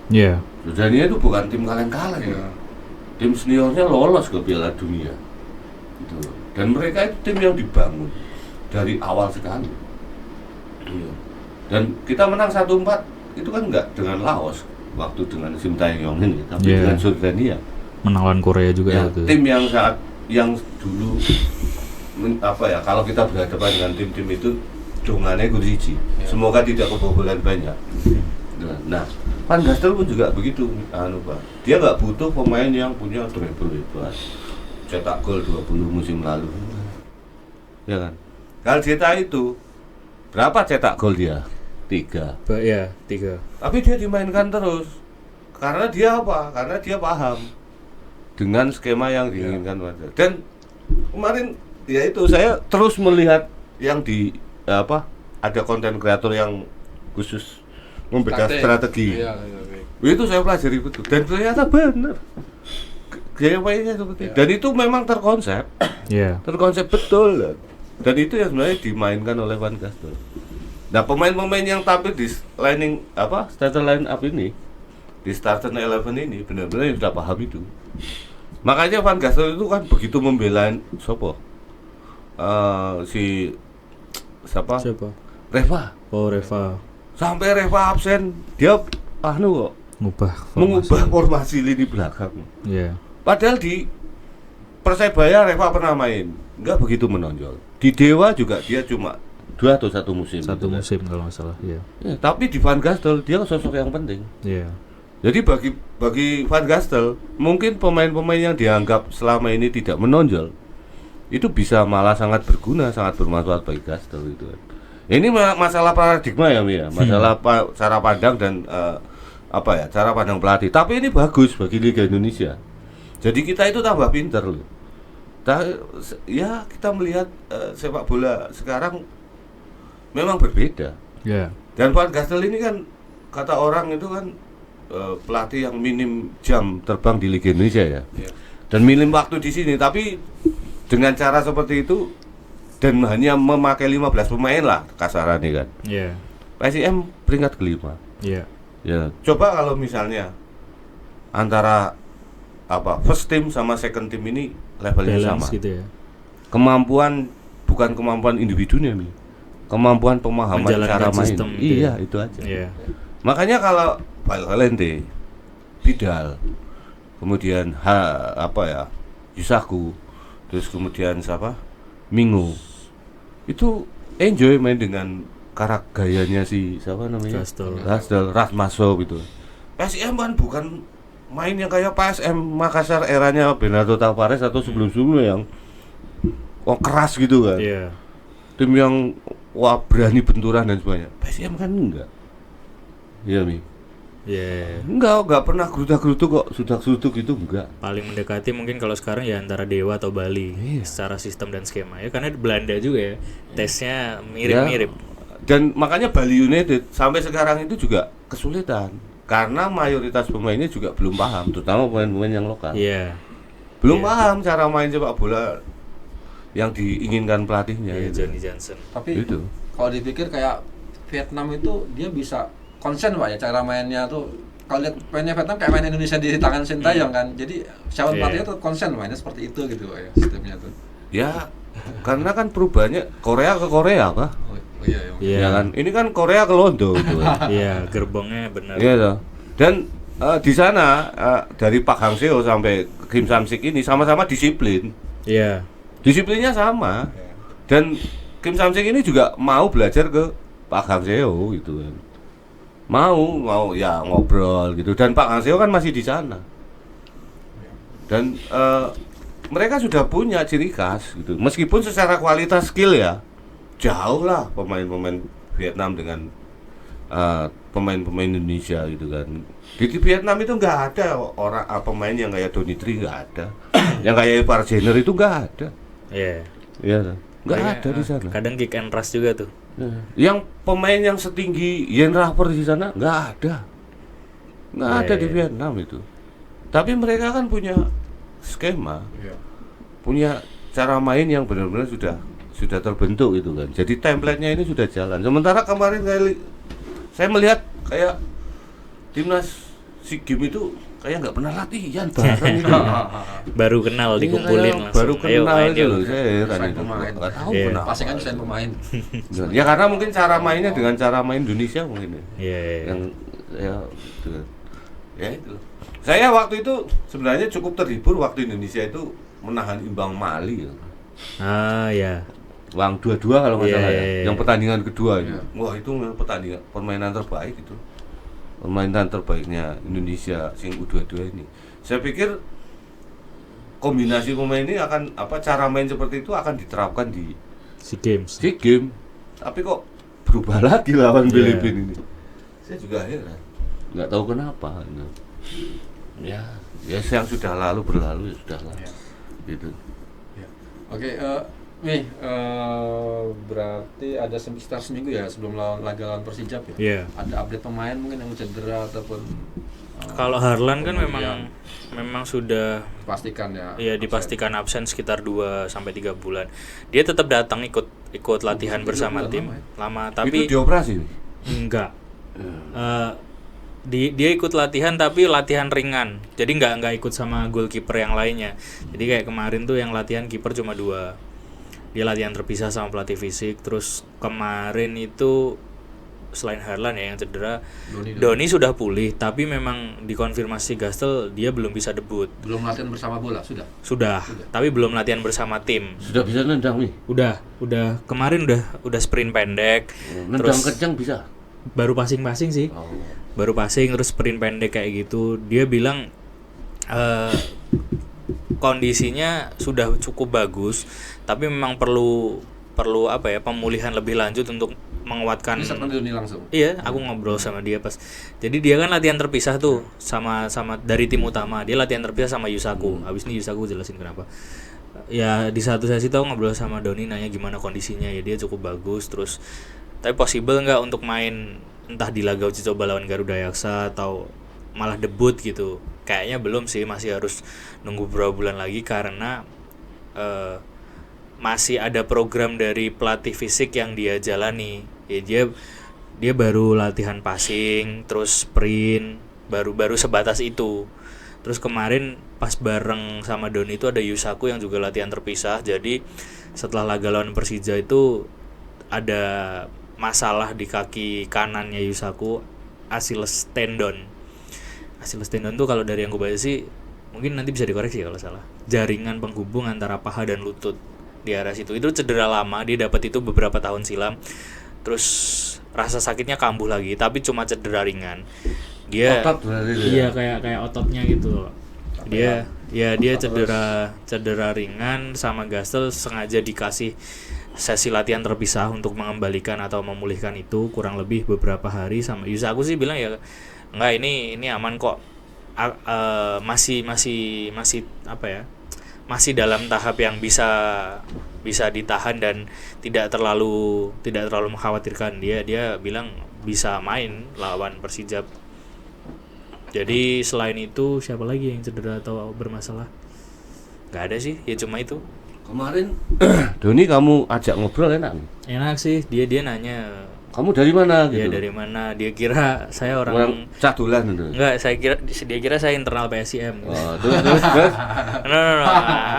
ya. Jordania itu bukan tim kaleng-kaleng ya. Tim seniornya lolos ke Piala Dunia gitu. Dan mereka itu tim yang dibangun dari awal sekali. Dan kita menang 1-4 itu kan enggak dengan Laos waktu dengan Sintayong ini, tapi dengan Jordania. Menang lawan Korea juga ya, itu. Tim yang dulu kalau kita berhadapan dengan tim-tim itu dongannya kunci. Semoga tidak kebobolan banyak. Nah, Van Gastel pun juga begitu, Pak. Dia nggak butuh pemain yang punya dribble hebat, cetak gol 20 musim lalu, ya kan? Galjeta itu berapa cetak gol dia? 3. 3. Tapi dia dimainkan terus, karena dia apa? Karena dia paham dengan skema yang diinginkan Van Gastel. Dan kemarin ya itu saya terus melihat yang ada konten kreator yang khusus membeda strategi. Itu saya pelajari betul dan ternyata benar. Gaya mainnya seperti dan itu memang terkonsep. Terkonsep betul. Dan itu yang sebenarnya dimainkan oleh Van Gastel. Nah, pemain-pemain yang tampil di starter line up ini, di starter 11 ini benar-benar sudah paham itu. Makanya Van Gastel itu kan begitu membela siapa? Reva. Sampai Reva absen, dia mengubah formasi lini belakang. Padahal di Persebaya Reva pernah main, nggak begitu menonjol. Di Dewa juga dia cuma 2 atau 1 musim. Musim kalau nggak salah. Tapi di Van Gastel dia sosok yang penting. Jadi bagi Van Gastel, mungkin pemain-pemain yang dianggap selama ini tidak menonjol itu bisa malah sangat berguna, sangat bermanfaat bagi Gastel itu. Ini masalah paradigma ya, masalah cara pandang dan cara pandang pelatih. Tapi ini bagus bagi Liga Indonesia. Jadi kita itu tambah pinter loh. Kita melihat sepak bola sekarang memang berbeda. Dan Van Gastel ini kan kata orang itu kan pelatih yang minim jam terbang di Liga Indonesia ya. Dan minim waktu di sini, tapi dengan cara seperti itu dan hanya memakai 15 pemain lah kasarannya kan. PSIM peringkat ke-5. Coba kalau misalnya antara first team sama second team ini levelnya sama. Gitu ya. Kemampuan bukan kemampuan individunya nih. Kemampuan pemahaman cara main. Itu aja. Makanya kalau Valente, Vidal, kemudian Yusaku, terus kemudian Mingo, itu enjoy main dengan gayanya si Gastel, Rasmasov itu. PSM kan bukan main yang kayak PSM Makassar eranya Bernardo Tavares atau sebelum-sebelumnya yang keras gitu kan. Tim yang wah berani benturan dan sebagainya. PSM kan enggak. Iya Mi. Enggak pernah gerutak-gerutuk kok, sudak-suduk itu enggak. Paling mendekati mungkin kalau sekarang ya antara Dewa atau Bali secara sistem dan skema ya, karena Belanda juga ya tesnya mirip-mirip. Dan makanya Bali United sampai sekarang itu juga kesulitan karena mayoritas pemainnya juga belum paham, terutama pemain-pemain yang lokal. Iya. Belum paham cara main sepak bola yang diinginkan pelatihnya. Johnny Johnson. Tapi itu kalau dipikir kayak Vietnam itu dia bisa konsen Pak ya cara mainnya tuh. Kalau lihat mainnya Vietnam kayak main Indonesia di tangan Sintayong kan. Jadi siapa pelatihnya tuh konsen mainnya seperti itu gitu Pak ya sistemnya tuh. ya karena kan perubahannya Korea ke Korea Pak. Iya. Ya kan ini kan Korea ke Londo gitu. Iya, gerbongnya benar. Iya toh. Dan di sana dari Pak Hang Seo sampai Kim Sam-sik ini sama-sama disiplin. Iya. Disiplinnya sama. Dan Kim Sam-sik ini juga mau belajar ke Pak Hang Seo gitu kan. Mau ya ngobrol gitu. Dan Pak Hang Seo kan masih di sana. Dan mereka sudah punya ciri khas gitu. Meskipun secara kualitas skill ya jauh lah pemain-pemain Vietnam dengan pemain-pemain Indonesia gitu kan. Di Vietnam itu nggak ada orang pemain yang kayak Donny Tri, nggak ada. Yang kayak Ipar Jenner itu nggak ada. Iya. Nggak ada di sana. Kadang kick and rush juga tuh. Yang pemain yang setinggi Yen Rapper di sana nggak ada. Nggak ada di Vietnam itu. Tapi mereka kan punya skema. Punya cara main yang benar-benar sudah terbentuk gitu kan. Jadi template-nya ini sudah jalan. Sementara kemarin saya melihat kayak timnas SEA Games itu kayak nggak pernah latihan bareng gitu. Baru kenal dikumpulin langsung. Baru kenal itu loh. Saya heran itu. Nggak tahu kenapa. Pasti kan desain pemain. Ya karena mungkin cara mainnya dengan cara main Indonesia mungkin ya. Iya. Yang ya itu. Saya waktu itu sebenarnya cukup terhibur waktu Indonesia itu menahan imbang Mali. Ya. Wang 2-2 kalau nggak salah ya. Yang pertandingan kedua itu. Yeah. Wah, itu permainan terbaik itu. Permainan terbaiknya Indonesia sing U22 ini. Saya pikir kombinasi pemain ini akan cara main seperti itu akan diterapkan di SEA Games. SEA Games. Tapi kok berubah lagi lawan Filipina ini. Saya juga heran. Nggak tahu kenapa. Ya yang sudah lalu berlalu ya sudahlah. Gitu. Oke, nih berarti ada sekitar seminggu ya sebelum laga lawan Persijap ya. Iya. Ada update pemain mungkin yang cedera ataupun kalau Harlan kan memang sudah dipastikan ya. Iya, dipastikan absen sekitar 2 sampai 3 bulan. Dia tetap datang ikut latihan bersama tim lama, tapi itu dioperasi? Enggak. Dia ikut latihan tapi latihan ringan. Jadi enggak ikut sama goalkeeper yang lainnya. Jadi kayak kemarin tuh yang latihan kiper cuma 2. Dia latihan terpisah sama pelatih fisik. Terus kemarin itu selain Harlan ya yang cedera, Doni sudah pulih, tapi memang dikonfirmasi Gastel dia belum bisa debut. Belum latihan bersama bola Sudah. Tapi belum latihan bersama tim. Sudah bisa nendang nih? Udah kemarin udah sprint pendek. Nendang kencang bisa? Baru passing sih. Baru passing terus sprint pendek kayak gitu. Dia bilang kondisinya sudah cukup bagus, tapi memang perlu pemulihan lebih lanjut untuk menguatkan. Ini sama Doni langsung. Iya, aku ngobrol sama dia pas. Jadi dia kan latihan terpisah tuh sama dari tim utama. Dia latihan terpisah sama Yusaku. Habis ini Yusaku jelasin kenapa. Ya di satu sesi tuh ngobrol sama Doni nanya gimana kondisinya, ya dia cukup bagus terus. Tapi possible nggak untuk main entah di laga uji coba lawan Garuda Yaksa atau malah debut gitu? Kayaknya belum sih, masih harus nunggu beberapa bulan lagi karena masih ada program dari pelatih fisik yang dia jalani. Ya dia baru latihan passing, terus sprint, baru sebatas itu. Terus kemarin pas bareng sama Doni itu ada Yusaku yang juga latihan terpisah. Jadi setelah laga lawan Persija itu ada masalah di kaki kanannya Yusaku, Achilles tendon. Achilles tendon tuh kalau dari yang gue baca sih, mungkin nanti bisa dikoreksi kalau salah, jaringan penghubung antara paha dan lutut di area situ. Itu cedera lama, dia dapat itu beberapa tahun silam. Terus rasa sakitnya kambuh lagi, tapi cuma cedera ringan. Dia otot berarti iya kayak ototnya gitu. Dia cedera ringan sama Gastel sengaja dikasih sesi latihan terpisah untuk mengembalikan atau memulihkan itu kurang lebih beberapa hari. Sama Yusaku sih bilang ya enggak, ini aman kok. Masih apa ya? Masih dalam tahap yang bisa ditahan dan tidak terlalu mengkhawatirkan. Dia bilang bisa main lawan Persijap. Jadi selain itu siapa lagi yang cedera atau bermasalah? Gak ada sih, ya cuma itu. Kemarin Doni kamu ajak ngobrol enak? Enak sih, dia nanya, kamu dari mana gitu? Dia dari mana? Dia kira saya orang cadulan itu. Enggak, dia kira saya internal PSIM. Oh, terus. No.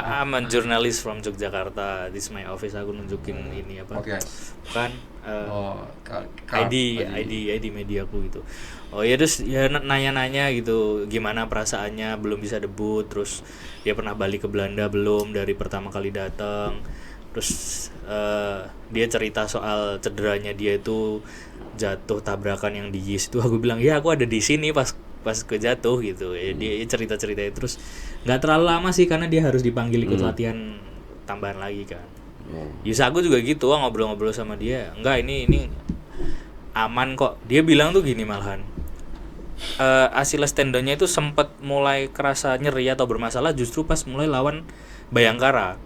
I'm a journalist from Yogyakarta. This is my office. Aku nunjukin ini apa? Okay. Bukan. ID mediaku gitu. Oh ya, terus ya nanya-nanya gitu, gimana perasaannya belum bisa debut, terus dia pernah balik ke Belanda belum dari pertama kali datang. Terus dia cerita soal cederanya dia itu jatuh tabrakan yang di Yis itu. Aku bilang ya aku ada di sini pas kejatuh gitu. Ya, dia cerita-cerita terus nggak terlalu lama sih karena dia harus dipanggil ikut latihan tambahan lagi kan. Yusaku juga gitu, ngobrol-ngobrol sama dia. Enggak, ini aman kok. Dia bilang tuh gini malahan. Achilles tendonnya itu sempat mulai kerasa nyeri atau bermasalah justru pas mulai lawan Bayangkara.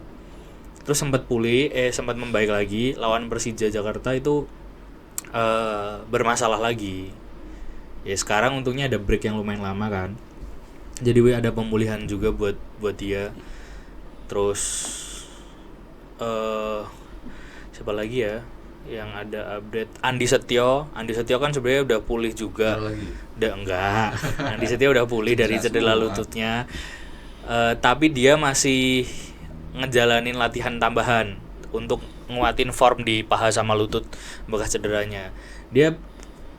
Terus sempat membaik lagi lawan Persija Jakarta itu bermasalah lagi. Ya sekarang untungnya ada break yang lumayan lama kan. Jadi ada pemulihan juga buat dia. Terus siapa lagi ya yang ada update? Andi Setio kan sebenarnya udah pulih juga. Udah enggak. Andi Setio udah pulih dari cedera lututnya. Tapi dia masih ngejalanin latihan tambahan untuk nguatin form di paha sama lutut bekas cederanya. Dia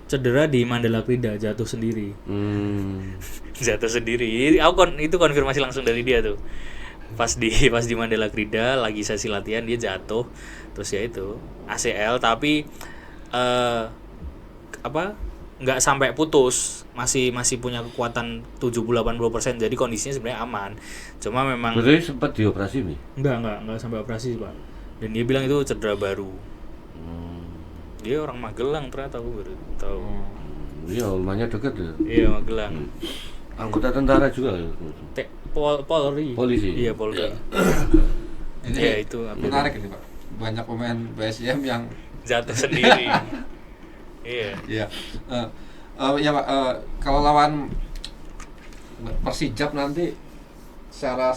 cedera di Mandala Krida, jatuh sendiri. Jatuh sendiri. Itu konfirmasi langsung dari dia tuh. Pas di Mandala Krida lagi sesi latihan dia jatuh. Terus ya itu ACL tapi nggak sampai putus, masih punya kekuatan 70-80%, jadi kondisinya sebenarnya aman. Cuma memang berarti sempat dioperasi nih? Enggak sampai operasi Pak. Dan dia bilang itu cedera baru. Dia orang Magelang ternyata, aku baru tahu. Iya, rumahnya dekat ya. Iya, Magelang. Anggota tentara juga. Polri. Polisi. Iya, Polri. Ini ya, itu menarik ini Pak. Banyak pemain PSIM yang jatuh sendiri. Iya. Iya. Ya Pak, kalau lawan Persijap nanti secara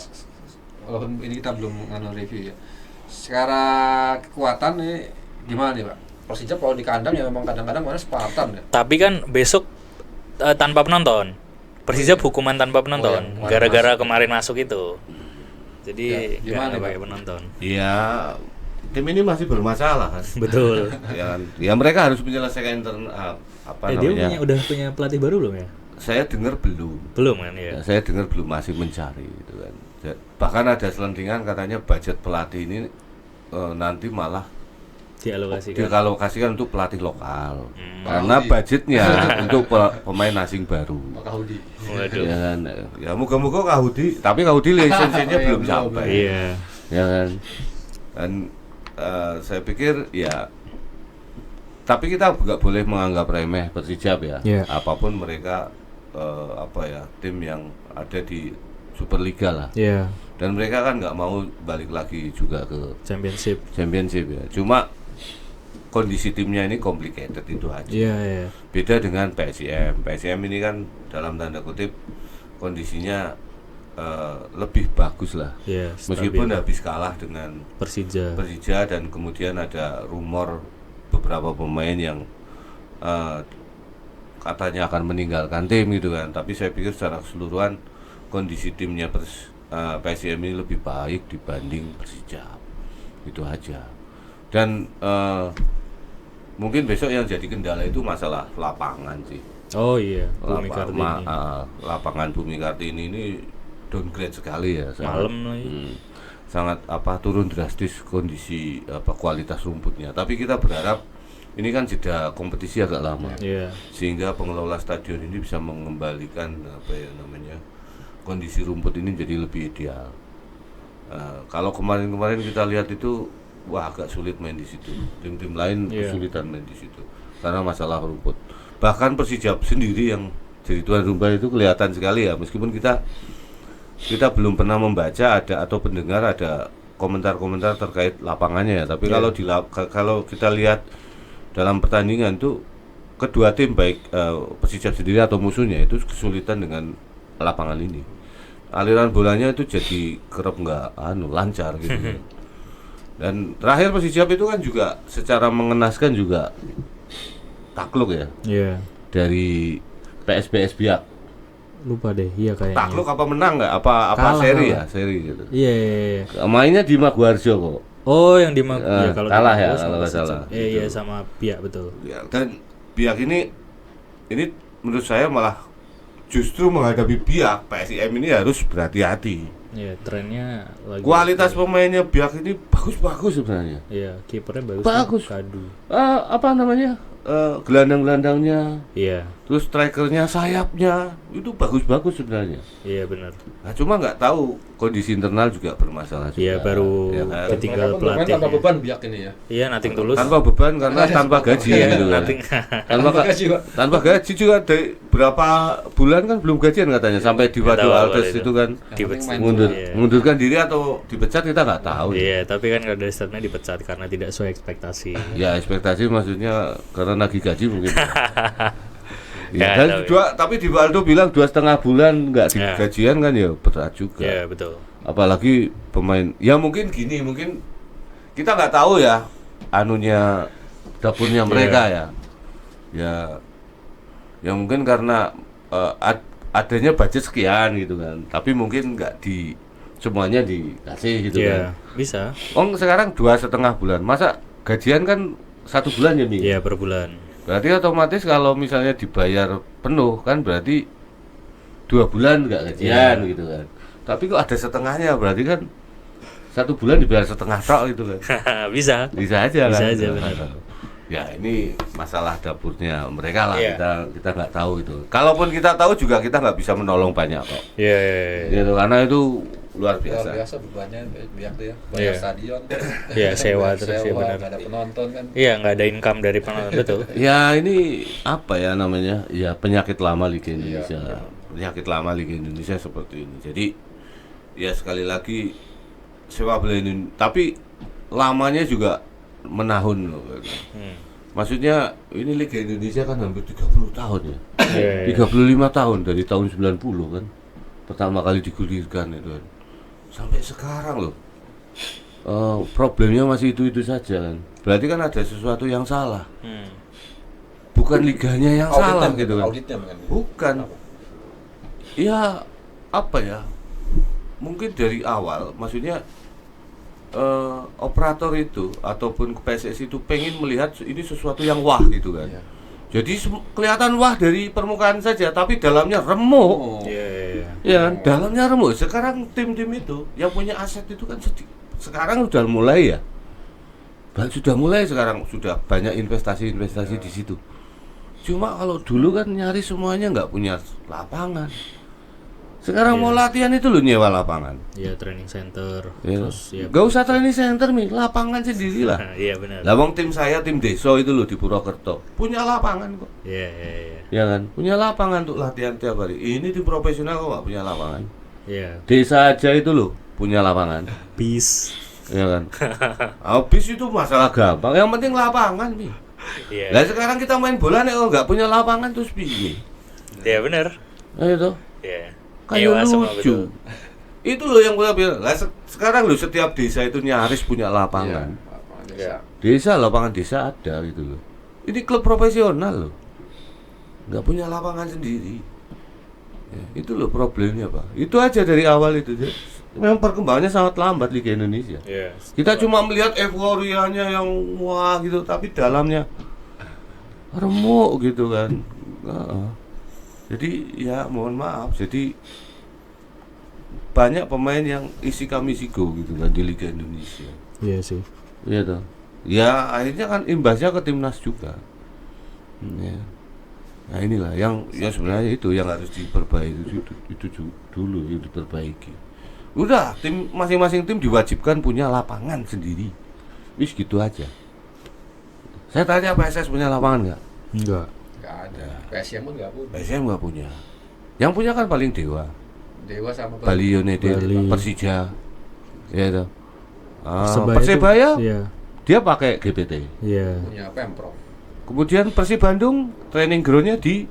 walaupun ini kita belum review ya. Secara kekuatan nih gimana nih Pak? Persijap kalau di kandang ya memang kadang-kadang mana Spartan ya. Tapi kan besok tanpa penonton. Persijap hukuman tanpa penonton gara-gara kemarin masuk itu. Jadi gimana pakai penonton. Iya. Tim ini masih bermasalah kan. Betul. Ya mereka harus menyelesaikan Dia udah punya pelatih baru belum ya? Saya dengar belum. Belum kan ya? Saya dengar belum, masih mencari gitu kan. Bahkan ada selentingan katanya budget pelatih ini nanti malah dialokasikan untuk pelatih lokal. Karena budgetnya untuk pemain asing baru. Kahudi. Waduh. Ya kan. Ya moga-moga Kahudi, tapi Kahudi lisensinya belum sampai. Iya. Ya kan. Dan saya pikir ya, tapi kita nggak boleh menganggap remeh Persijap ya. Apapun mereka tim yang ada di Superliga lah. Dan mereka kan nggak mau balik lagi juga ke Championship ya. Cuma kondisi timnya ini complicated itu aja. Beda dengan PSIM. PSIM ini kan dalam tanda kutip kondisinya lebih bagus lah, meskipun habis kalah dengan Persija dan kemudian ada rumor beberapa pemain yang katanya akan meninggalkan tim gitu kan. Tapi saya pikir secara keseluruhan kondisi timnya PSIM ini lebih baik dibanding Persija, itu aja. Dan mungkin besok yang jadi kendala itu masalah lapangan sih. Oh iya, Bumi Kartini. Lapangan Bumi Kartini ini downgrade sekali ya, malam lagi. Sangat turun drastis kondisi kualitas rumputnya. Tapi kita berharap ini kan jeda kompetisi agak lama, sehingga pengelola stadion ini bisa mengembalikan kondisi rumput ini jadi lebih ideal. Kalau kemarin kita lihat itu wah agak sulit main di situ. Tim-tim lain Iya. kesulitan main di situ karena masalah rumput. Bahkan Persijap sendiri yang jadi tuan rumah itu kelihatan sekali ya, meskipun kita belum pernah membaca atau pendengar ada komentar-komentar terkait lapangannya ya. Tapi kalau kita lihat dalam pertandingan tuh kedua tim baik Persijap sendiri atau musuhnya itu kesulitan dengan lapangan ini. Aliran bolanya itu jadi kerap nggak lancar gitu. Dan terakhir Persijap itu kan juga secara mengenaskan juga takluk ya Iya. dari PSBS Biak. Lupa deh, iya kayaknya. Takluk apa menang nggak? Apa Kalah, seri kalah. ya? Seri gitu. Iya, iya, iya. Mainnya di Maguwarjo kok. Oh, yang di ya, kalau kalah di ya, Mampus kalau sama nggak salah. Iya, Gitu. iya sama Pia betul. Ya, dan Biak ini menurut saya malah justru menghadapi Biak, PSIM ini harus berhati-hati. Iya, trennya lagi. Kualitas pemainnya Biak ini bagus-bagus sebenarnya. Iya, kipernya bagus. Bagus. Kadu. Apa namanya? Gelandang-gelandangnya, Iya, terus strikernya, sayapnya itu bagus-bagus sebenarnya. iya benar. Nah, cuma nggak tahu kondisi internal juga bermasalah juga. Iya, baru Ya kan? ditinggal Mereka pun bermain pelatih. tanpa beban Biak ini ya. Iya, nating tulus. Tanpa beban karena tanpa gaji Iya, gitu kan. nating. Tanpa gaji, Pak. tanpa gaji juga dari berapa bulan kan belum gajian katanya sampai di Nggak Wadu tahu Alves apa itu kan Dipecat. main Iya. mengundurkan diri atau dipecat kita nggak tahu. Iya, tapi kan kalau dari statement dipecat karena tidak sesuai ekspektasi. Ya ekspektasi maksudnya karena nagih gaji mungkin. Ya, Ya, dan tahu ya. tapi di Waldo bilang 2,5 bulan nggak Ya. gajian kan ya berat juga. Iya, betul. Apalagi pemain ya mungkin gini, mungkin kita nggak tahu ya anunya dapurnya mereka ya mungkin karena adanya budget sekian gitu kan, tapi mungkin nggak semuanya dikasih gitu kan. Iya, bisa. Sekarang 2,5 bulan, masa gajian kan 1 bulan ya Mi? Iya, per bulan. Berarti otomatis kalau misalnya dibayar penuh kan berarti 2 bulan nggak gajian gitu kan. Tapi kok ada setengahnya, berarti kan 1 bulan dibayar setengah tok gitu kan. Bisa. Bisa aja Bisa kan. aja, benar. Ya ini masalah dapurnya mereka lah, Iya. kita nggak tahu itu. Kalaupun kita tahu juga kita nggak bisa menolong banyak kok. Iya, iya, iya. Gitu, karena itu luar Luar biasa. biasa bebannya Biak tuh ya. Bayar Iya. stadion. Iya, sewa terus ya, benar. nggak ada penonton kan. Iya, nggak ada income dari penonton, betul. Ya ini apa ya namanya? Ya penyakit lama Liga Indonesia. Penyakit lama Liga Indonesia seperti ini. Jadi ya sekali lagi sepak bola ini, tapi lamanya juga menahun loh. Maksudnya ini Liga Indonesia kan hampir 30 tahun ya. Iya, iya. 35 tahun dari tahun 90 kan. Pertama kali digulirkan itu kan. Sampai sekarang loh. Problemnya masih itu saja kan. Berarti kan ada sesuatu yang salah. Bukan liganya yang salah gitu kan. Auditnya mungkin. Bukan. Ya apa ya? Mungkin dari awal maksudnya operator itu ataupun PSSI itu pengen melihat ini sesuatu yang wah gitu kan. Iya. Jadi kelihatan wah dari permukaan saja tapi dalamnya remuk. Iya, iya, iya. Ya, dalamnya remuk. Sekarang tim-tim itu yang punya aset itu kan sekarang sudah mulai ya. Sudah mulai sekarang sudah banyak investasi di situ. Cuma kalau dulu kan nyari semuanya nggak punya lapangan. Sekarang mau latihan itu loh nyewa lapangan. Iya, training center. Ya. Terus ya. Gak usah training center nih, lapangan sendirilah. Iya, benar. Lah wong tim saya tim Deso itu loh di Purwokerto punya lapangan kok. Iya, iya, iya. Ya kan? Punya lapangan untuk latihan tiap hari. Ini tim profesional kok nggak punya lapangan. Iya. Desa aja itu loh punya lapangan. Bis. Ya kan? Habis itu masalah gampang. Yang penting lapangan nih. Iya. Lah sekarang kita main bola nih kalau nggak punya lapangan terus piye? Iya, benar. Nah itu Iya. kayak Nyewa semua, lucu. betul. Itu loh yang gue bilang. Lah sekarang loh setiap desa itu nyaris punya lapangan. Iya. Desa, lapangan desa ada gitu loh. Ini klub profesional loh, nggak punya lapangan sendiri. Ya, itu loh problemnya Pak. Itu aja dari awal itu. Memang perkembangannya sangat lambat Liga Indonesia. Iya. Kita cuma melihat euforianya yang wah gitu, tapi dalamnya remuk gitu kan. Jadi ya mohon maaf. Jadi banyak pemain yang isi kami sigo gitu kan di Liga Indonesia. Iya sih. Iya toh. Ya akhirnya kan imbasnya ke timnas juga. Ya. Nah inilah yang ya sebenarnya itu yang harus diperbaiki itu dulu yang diperbaiki. Udah tim masing-masing tim diwajibkan punya lapangan sendiri. Wis gitu aja. Saya tanya PSS punya lapangan nggak? Enggak. Nggak ada. PSM pun nggak punya. PSM nggak punya. Yang punya kan paling Dewa. Dewa sama Bali United, Bali. Persija. Ya itu. Persebaya Persebaya itu, iya. dia pakai GPT. Iya. punya Pemprov. Kemudian Persib Bandung training groundnya di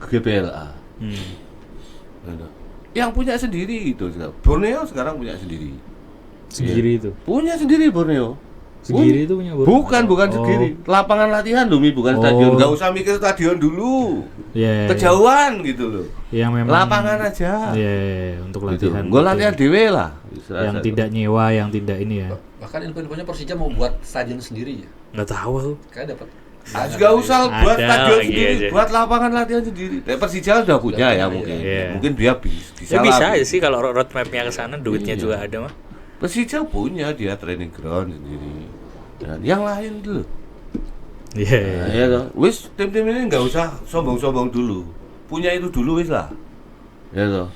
GBLA. Gitu. Yang punya sendiri itu. Borneo sekarang punya sendiri. Segiri itu. Punya sendiri Borneo. Segiri itu punya Borneo. Bukan Oh. segiri. Lapangan latihan loh, Mi, bukan Oh. stadion. Gak usah mikir stadion dulu. Iya. Kejauhan gitu loh. Yang memang Lapangan aja. Iya, untuk Gitu. latihan. Gue latihan dewe lah. Yang tidak nyewa, yang tidak ini ya. Bahkan info-infonya Persija mau buat stadion sendiri ya. Nggak tahu aku. Kayak dapat. Gak usah buat Ada stadion lagi sendiri, aja. buat lapangan latihan sendiri. Persija udah punya ya mungkin. Iya. Mungkin dia bisa. Ya bisa lah. aja sih kalau roadmap-nya ke sana, duitnya Iya. juga ada mah. Persija punya dia training ground sendiri. Dan yang lain dulu. Iya. Nah, ya toh. Wis tim-tim ini nggak usah sombong-sombong dulu. Punya itu dulu wis lah. Ya toh.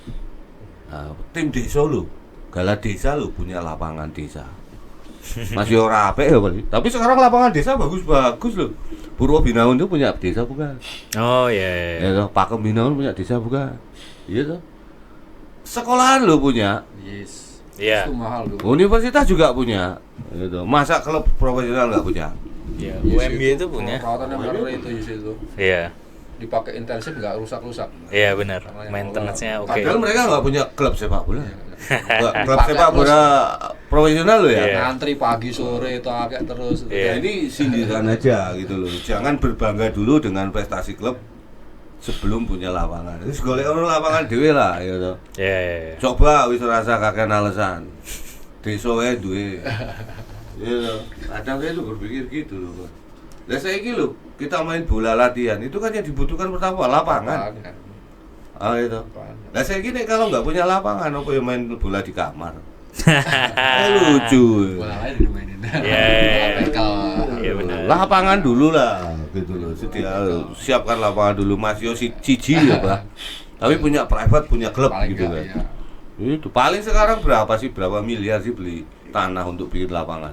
Nah, tim desa lo, Gala desa lo punya lapangan desa. Masih ora apik ya paling. Tapi sekarang lapangan desa bagus-bagus loh. Purwo Binaun itu punya desa bukan? Oh iya. Ya toh, Pakem Binaun punya desa bukan? Iya toh. Sekolahan lo punya. Yes. Iya. Itu mahal dulu. Universitas juga punya. Gitu. Masa klub profesional nggak punya? Iya. Yes, UMB itu punya. Perawatan yang benar itu yes, itu. Iya. Dipakai intensif nggak rusak-rusak. Iya benar. Maintenance-nya oke. Padahal mereka nggak punya klub sepak bola. Klub sepak bola profesional lo ya. Iya. Ngantri pagi sore itu agak terus. Iya. Ya, ini sindiran aja gitu loh. Jangan berbangga dulu dengan prestasi klub sebelum punya lapangan. Terus golek ono lapangan dhewe lah ya toh. Iya, iya, iya. Coba wis rasa kakek alasan. Desa wae duwe. Ya toh. Kadang saya tuh berpikir gitu loh. Lah saiki lho, kita main bola latihan itu kan yang dibutuhkan pertama lapangan. Ah itu. Lah saiki nek kalau nggak punya lapangan apa yang main bola di kamar. Lucu. Bola lain dimainin. Iya. Iya benar. Lapangan dulu lah gitu loh. Siapkan lapangan dulu Mas Yo siji ya, Pak. Tapi punya private, punya klub Paling gitu nggak, kan. iya. Itu paling sekarang berapa miliar sih beli tanah untuk bikin lapangan?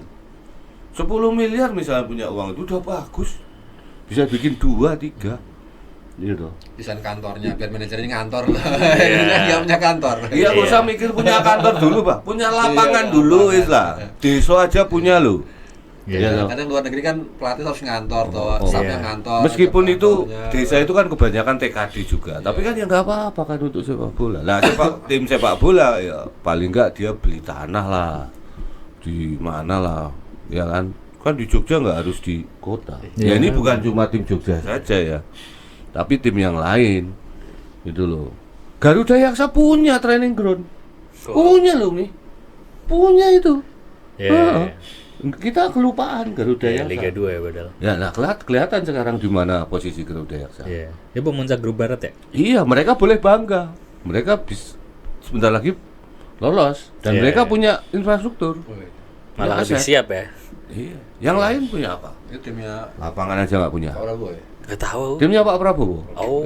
10 miliar misalnya punya uang itu udah bagus. Bisa bikin 2, 3. Gitu. Desain kantornya biar manajernya ngantor. Dia punya kantor. Iya, gak usah mikir punya kantor dulu, Pak. Punya lapangan dulu wis lah. Desa aja punya lo. Iya. Kadang luar negeri kan pelatih harus ngantor toh, staffnya Iya. ngantor. Meskipun ada itu kantornya. desa itu kan kebanyakan TKD juga, tapi kan ya nggak apa-apa kan untuk sepak bola. Nah, tim sepak bola ya paling nggak dia beli tanah lah di mana lah, ya kan? Kan di Jogja nggak harus di kota. Ya Iya. ini bukan cuma tim Jogja saja ya, tapi tim yang lain itu loh. Garuda Yaksa punya training ground, punya loh nih, punya itu. Iya. Heeh. Kita kelupaan Garuda Iya, Yaksa. Liga 2 ya padahal. Ya, nah kelihatan sekarang di mana posisi Garuda Yaksa. Iya. Dia pemuncak grup barat ya? Iya, mereka boleh bangga. Mereka sebentar lagi lolos dan Iya. mereka punya infrastruktur. Malah Punya lebih aset. siap ya. Iya. Yang lain punya apa? Itu timnya Lapangan aja nggak punya. Pak Prabowo ya. Gak tahu. Timnya Pak Prabowo. Oh.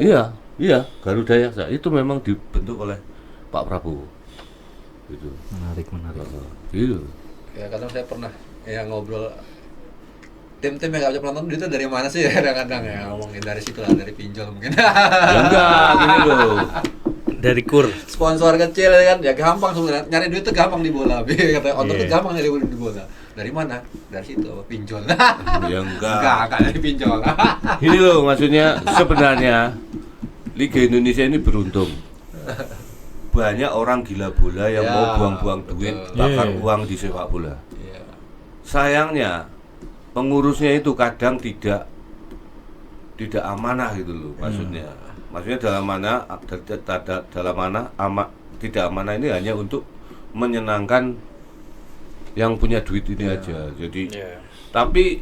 Iya, Garuda Yaksa itu memang dibentuk oleh Pak Prabowo. Gitu. Menarik. Gitu. Ya kadang saya pernah ngobrol tim-tim yang gak punya penonton itu dari mana sih kadang-kadang ya ngomongin dari situ lah, dari pinjol mungkin. Ya enggak, gini loh. Dari kur. Sponsor kecil kan ya gampang sebenarnya, nyari duit tuh gampang di bola. Katanya otot tuh Iya. gampang nyari duit di bola. Dari mana? Dari situ apa pinjol. Ya enggak. Enggak dari pinjol. Ini loh maksudnya sebenarnya Liga Indonesia ini beruntung. Banyak orang gila bola yang Ya, mau buang-buang duit, betul. bakar Iya. uang di sepak bola. Iya. Sayangnya pengurusnya itu kadang tidak amanah gitu loh maksudnya. Maksudnya dalam mana tidak amanah ini hanya untuk menyenangkan yang punya duit ini aja. Jadi Iya. tapi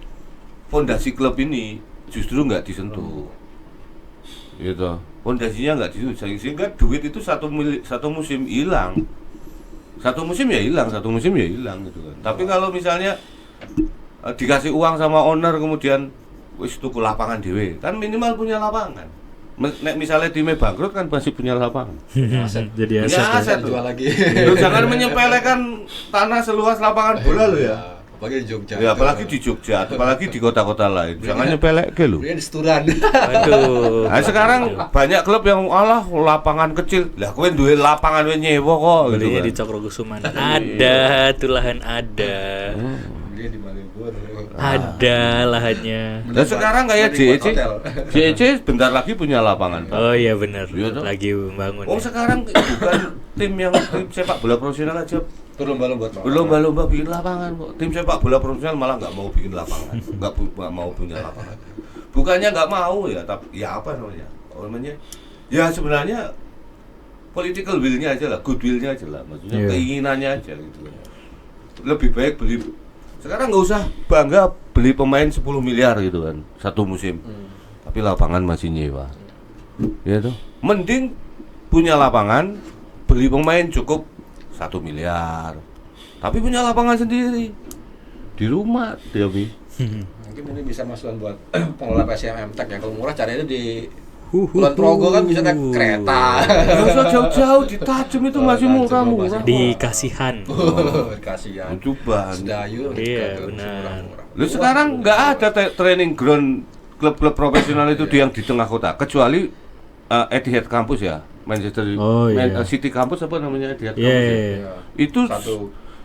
fondasi klub ini justru nggak disentuh. Gitu. Fondasinya nggak disentuh sehingga duit itu satu musim hilang. Satu musim ya hilang gitu kan. Tapi kalau misalnya dikasih uang sama owner kemudian wis tuku lapangan dhewe, kan minimal punya lapangan. Nek misalnya timnya bangkrut kan masih punya lapangan. Jadi Punya aset. aset. Jual lagi. Lu jangan menyepelekan tanah seluas lapangan bola lo ya. Apalagi di Jogja. Ya, apalagi di Jogja, apalagi di kota-kota lain. Jangan nyepelekke lho. Belinya di Seturan. Aduh. Nah, sekarang banyak klub yang lapangan kecil. Lah kowe duwe lapangan kowe nyewa kok gitu. Belinya Kan. di Cokrokusuman. Ada tuh lahan ada. Belinya di Malioboro. Ada lahannya. Dan sekarang kayak JEC bentar lagi punya lapangan. Oh iya benar. Iya, toh? Lagi membangun. Oh, Ya. sekarang bukan tim sepak bola profesional aja Berlomba-lomba buat berlomba-lomba bikin lapangan kok. Tim sepak bola profesional malah nggak mau bikin lapangan, nggak mau punya lapangan. Bukannya nggak mau ya, tapi ya apa namanya? Namanya ya sebenarnya political will-nya aja lah, goodwill-nya aja lah, maksudnya Iya. keinginannya aja gitu. Lebih baik beli sekarang nggak usah bangga beli pemain 10 miliar gitu kan satu musim, tapi lapangan masih nyewa, ya tuh. Mending punya lapangan, beli pemain cukup 1 miliar, tapi punya lapangan sendiri di rumah dia Mungkin ini bisa masukan buat pengelola PSM MTEK ya. Kalau murah caranya di Kulon Progo kan bisa naik kereta. Nggak usah jauh-jauh, di Tajem itu masih murah-murah. Di Kasihan. Kasihan. Tuban. Sedayu. Iya, benar. Lu sekarang nggak ada training ground klub-klub profesional itu yang di tengah kota, kecuali Etihad Campus ya, Manchester Oh, iya. City Campus apa namanya Etihad Iya, Campus ya? iya.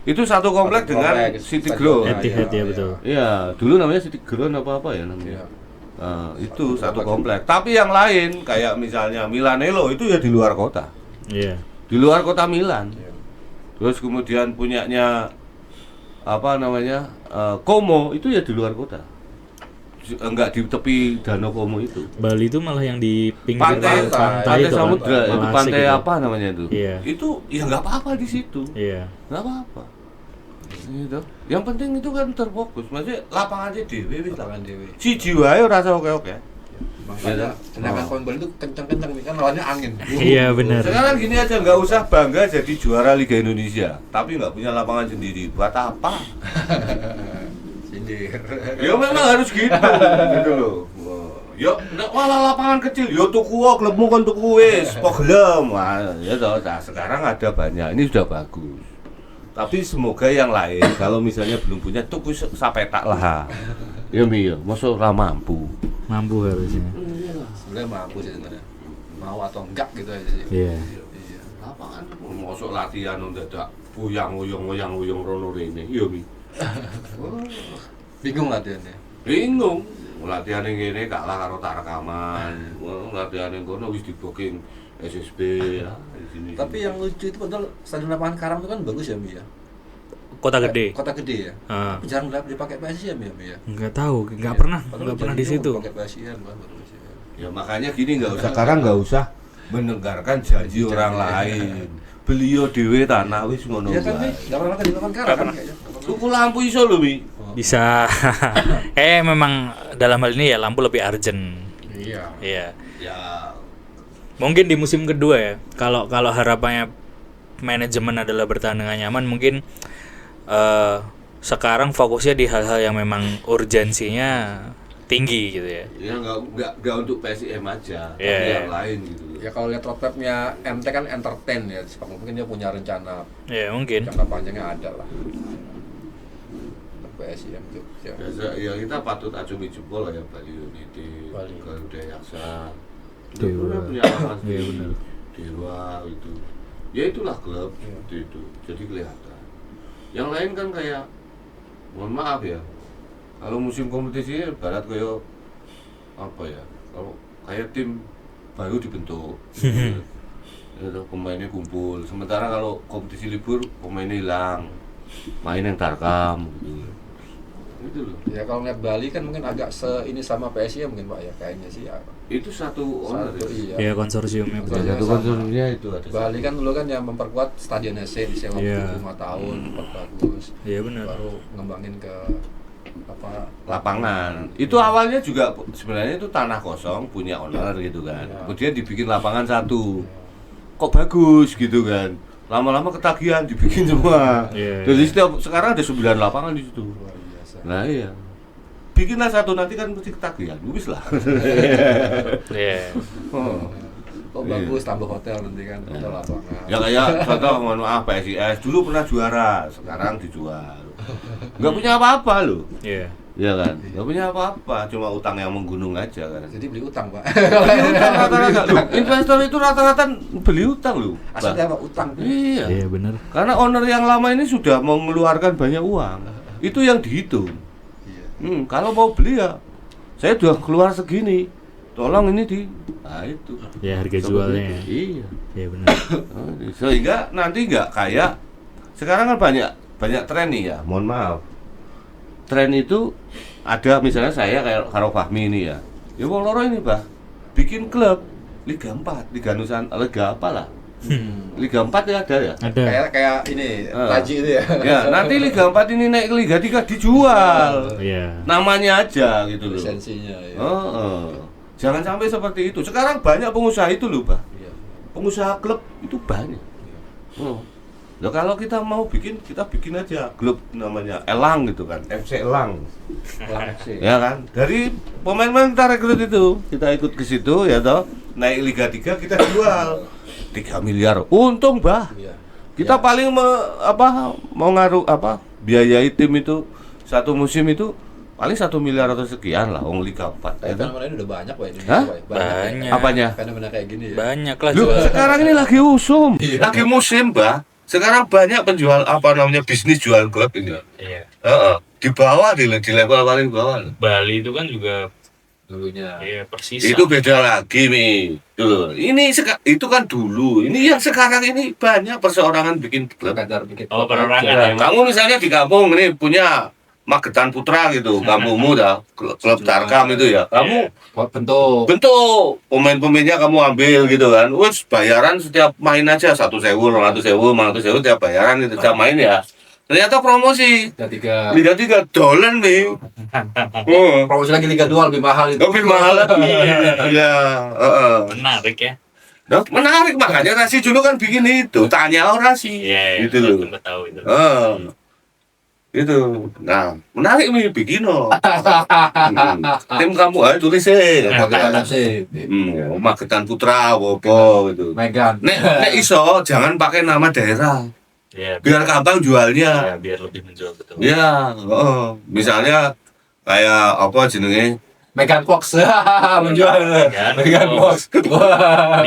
Itu satu komplek Satu dengan komplek, City stadion. Ground. Etihad ya betul. Iya, dulu namanya City Ground apa ya namanya. Iya. Itu satu komplek. Tapi yang lain kayak misalnya Milanello itu ya di luar kota. Iya. Di luar kota Milan. Iya. Terus kemudian punyanya apa namanya Como itu ya di luar kota. Enggak di tepi Danau Como itu. Bali itu malah yang di pinggir Pantai pantai itu kan. Samudra itu Malah pantai asik gitu. apa namanya itu? Iya. Itu ya nggak apa-apa di situ. Iya. Nggak apa-apa. Gitu. Yang penting itu kan terfokus. Maksudnya lapangannya dewe wis lah. Lapangan dewe. Siji wae ora usah oke-oke. Makanya tenaga kawan Bali itu kencang-kencang nih kan lawannya angin. Iya benar. Sekarang gini aja, nggak usah bangga jadi juara Liga Indonesia, tapi nggak punya lapangan sendiri. Buat apa? Sindir. Ya memang harus gitu, gitu loh. Yo, ndak malah lapangan kecil. Yo tuku klubmu kan tuku wis, kok gelem. Wah, ya toh. Nah, sekarang ada banyak. Ini sudah bagus. Tapi semoga yang lain kalau misalnya belum punya tuku sampai tak lah. Ya Mi, ya, masa ora mampu. Mampu harusnya. Sebenarnya mampu sih sebenarnya. Mau atau enggak gitu aja sih. Iya. Iya. Lapangan mosok latihan mendadak uyang-uyang rono rene. Iya Mi. Bingung latihannya. Bingung. Latihan yang ngene kalah karo tak rekaman. Latihan yang kono wis di-booking SSB ya di sini. Tapi yang lucu itu padahal stadion lapangan Karang itu kan bagus ya Mi ya. Kota gede. Kota gede ya. Ah. Tapi jarang dipakai PSIM ya Mi ya. Enggak tahu, enggak Iya. pernah, Padahal enggak pernah di jadi situ. Pakai PSIM kan baru PSIM. Ya makanya gini sekarang nggak usah mendengarkan janji orang lain. Beliau dewe tanah wis ngono Iya kan Mi? wae. Enggak pernah di lapangan Karang kan kayaknya. Tuku lampu iso lho Mi. Bisa. Memang dalam hal ini ya lampu lebih urgent. Iya. Iya. Ya Mungkin di musim kedua ya. Kalau harapannya manajemen adalah bertahan dengan nyaman, mungkin sekarang fokusnya di hal-hal yang memang urgensinya tinggi gitu ya. ya nggak untuk PSIM aja, tapi Iya. yang lain gitu. Ya kalau lihat roadmapnya MT kan entertain ya, mungkin dia punya rencana Ya mungkin. jangka panjangnya ada lah. PSIM itu. Ya. Ya kita patut acungi jempol lah ya Bali United, Bali. Garuda Yaksa. Dewa. Itu punya lapangan Iya, sendiri. benar. Dewa itu. Ya itulah klub itu. Jadi kelihatan. Yang lain kan kayak mohon maaf ya. Kalau musim kompetisi barat kayak apa ya? Kalau kayak tim baru dibentuk. Itu pemainnya kumpul. Sementara kalau kompetisi libur pemainnya hilang. Main yang tarkam gitu. Itu loh. Ya kalau ngeliat Bali kan mungkin agak ini sama PSIM mungkin Pak ya kayaknya sih ya. Itu satu owner Satu, ya. iya. Ya konsorsiumnya betul. Konsorsium. Satu konsorsiumnya itu ada. Bali kan dulu kan yang memperkuat stadionnya disewa Iya. 5 tahun, tempat bagus. Iya benar. Baru ngembangin ke apa Lapangan. Itu awalnya juga sebenarnya itu tanah kosong punya owner gitu kan. Iya. Kemudian dibikin lapangan satu. Kok bagus gitu kan. Lama-lama ketagihan dibikin semua. Iya, Jadi iya. setiap sekarang ada 9 lapangan di situ. luar biasa. Nah iya. Bikinlah satu nanti kan mesti ketagihan. Wis lah. Iya. Oh. Oh Iya. bagus tambah hotel nanti kan, hotel lapangan. Ya kayak contoh mohon maaf PSIS dulu pernah juara, sekarang dijual. Nggak punya apa-apa loh. Iya. Iya kan? Nggak punya apa-apa, cuma utang yang menggunung aja kan. Jadi beli utang, Pak. Beli utang rata-rata loh. Investor itu rata-rata beli utang loh. Asalnya apa? Utang. Iya. Iya benar. Karena owner yang lama ini sudah mengeluarkan banyak uang. Itu yang dihitung. Kalau mau beli ya, saya sudah keluar segini. Tolong ini nah itu. Ya harga jualnya. Ya. Iya. Iya benar. Sehingga nanti nggak kayak sekarang kan banyak tren nih ya. Mohon maaf. Tren itu ada misalnya saya kayak Karo Fahmi ini ya. Ya wong loro ini, Bah. Bikin klub Liga 4, Liga Liga apalah. Liga 4 ya ada ya? Ada. Kayak ini, Raji itu ya. Ya, nanti Liga 4 ini naik ke Liga 3 dijual. Iya. Namanya aja gitu loh. Lisensinya ya. Jangan sampai seperti itu. Sekarang banyak pengusaha itu loh, Bah. Iya. Pengusaha klub itu banyak. Nah, kalau kita mau bikin, kita bikin aja klub namanya Elang gitu kan, FC Elang. Ya kan? Dari pemain-pemain kita rekrut itu, kita ikut ke situ ya toh, naik Liga 3 kita jual 3 miliar. Untung, Bah. Iya. Kita paling mau ngaruh biayai tim itu satu musim itu paling 1 miliar atau sekian lah, Liga 4. Ya, Fenomena ini udah banyak Pak Indonesia, Hah? Pak. Banyak. Apanya? Fenomena kayak gini ya. Banyak lah Loh, jual. sekarang ini lagi usum, Iya. lagi musim, Bah. Sekarang banyak penjual bisnis jual klub ini. Iya. Di bawah di level paling bawah. Bali itu kan juga Dulunya. iya persis. Itu beda lagi nih. Tuh, ini itu kan dulu. Ini yang sekarang ini banyak perseorangan bikin klub. Bikin Oh, perorangan Nah, ya. kamu misalnya di kampung ini punya Magetan Putra gitu, kampungmu dah klub Tarkam itu ya. Kamu bentuk pemain-pemainnya kamu ambil gitu kan. Wes bayaran setiap main aja 1.000, 200.000, 500.000 tiap bayaran itu tiap main ya. Ternyata promosi Liga 3 dolan nih. Promosi lagi Liga 2 lebih mahal itu. Lebih mahal lagi. Iya, Menarik ya. Nah, menarik makanya Rasi dulu kan bikin itu. Tanya orang sih. Iya. Gitu loh. Sempat tahu itu. Itu. Nah, menarik nih bikin no. Tim kamu ayo tulis Magetan Putra apa gitu. Megan. Nek iso jangan pakai nama daerah. Iya. Biar gampang jualnya. Ya, biar lebih menjual betul. Ya, misalnya kayak apa jenenge? Megan Fox menjual. Megan Fox.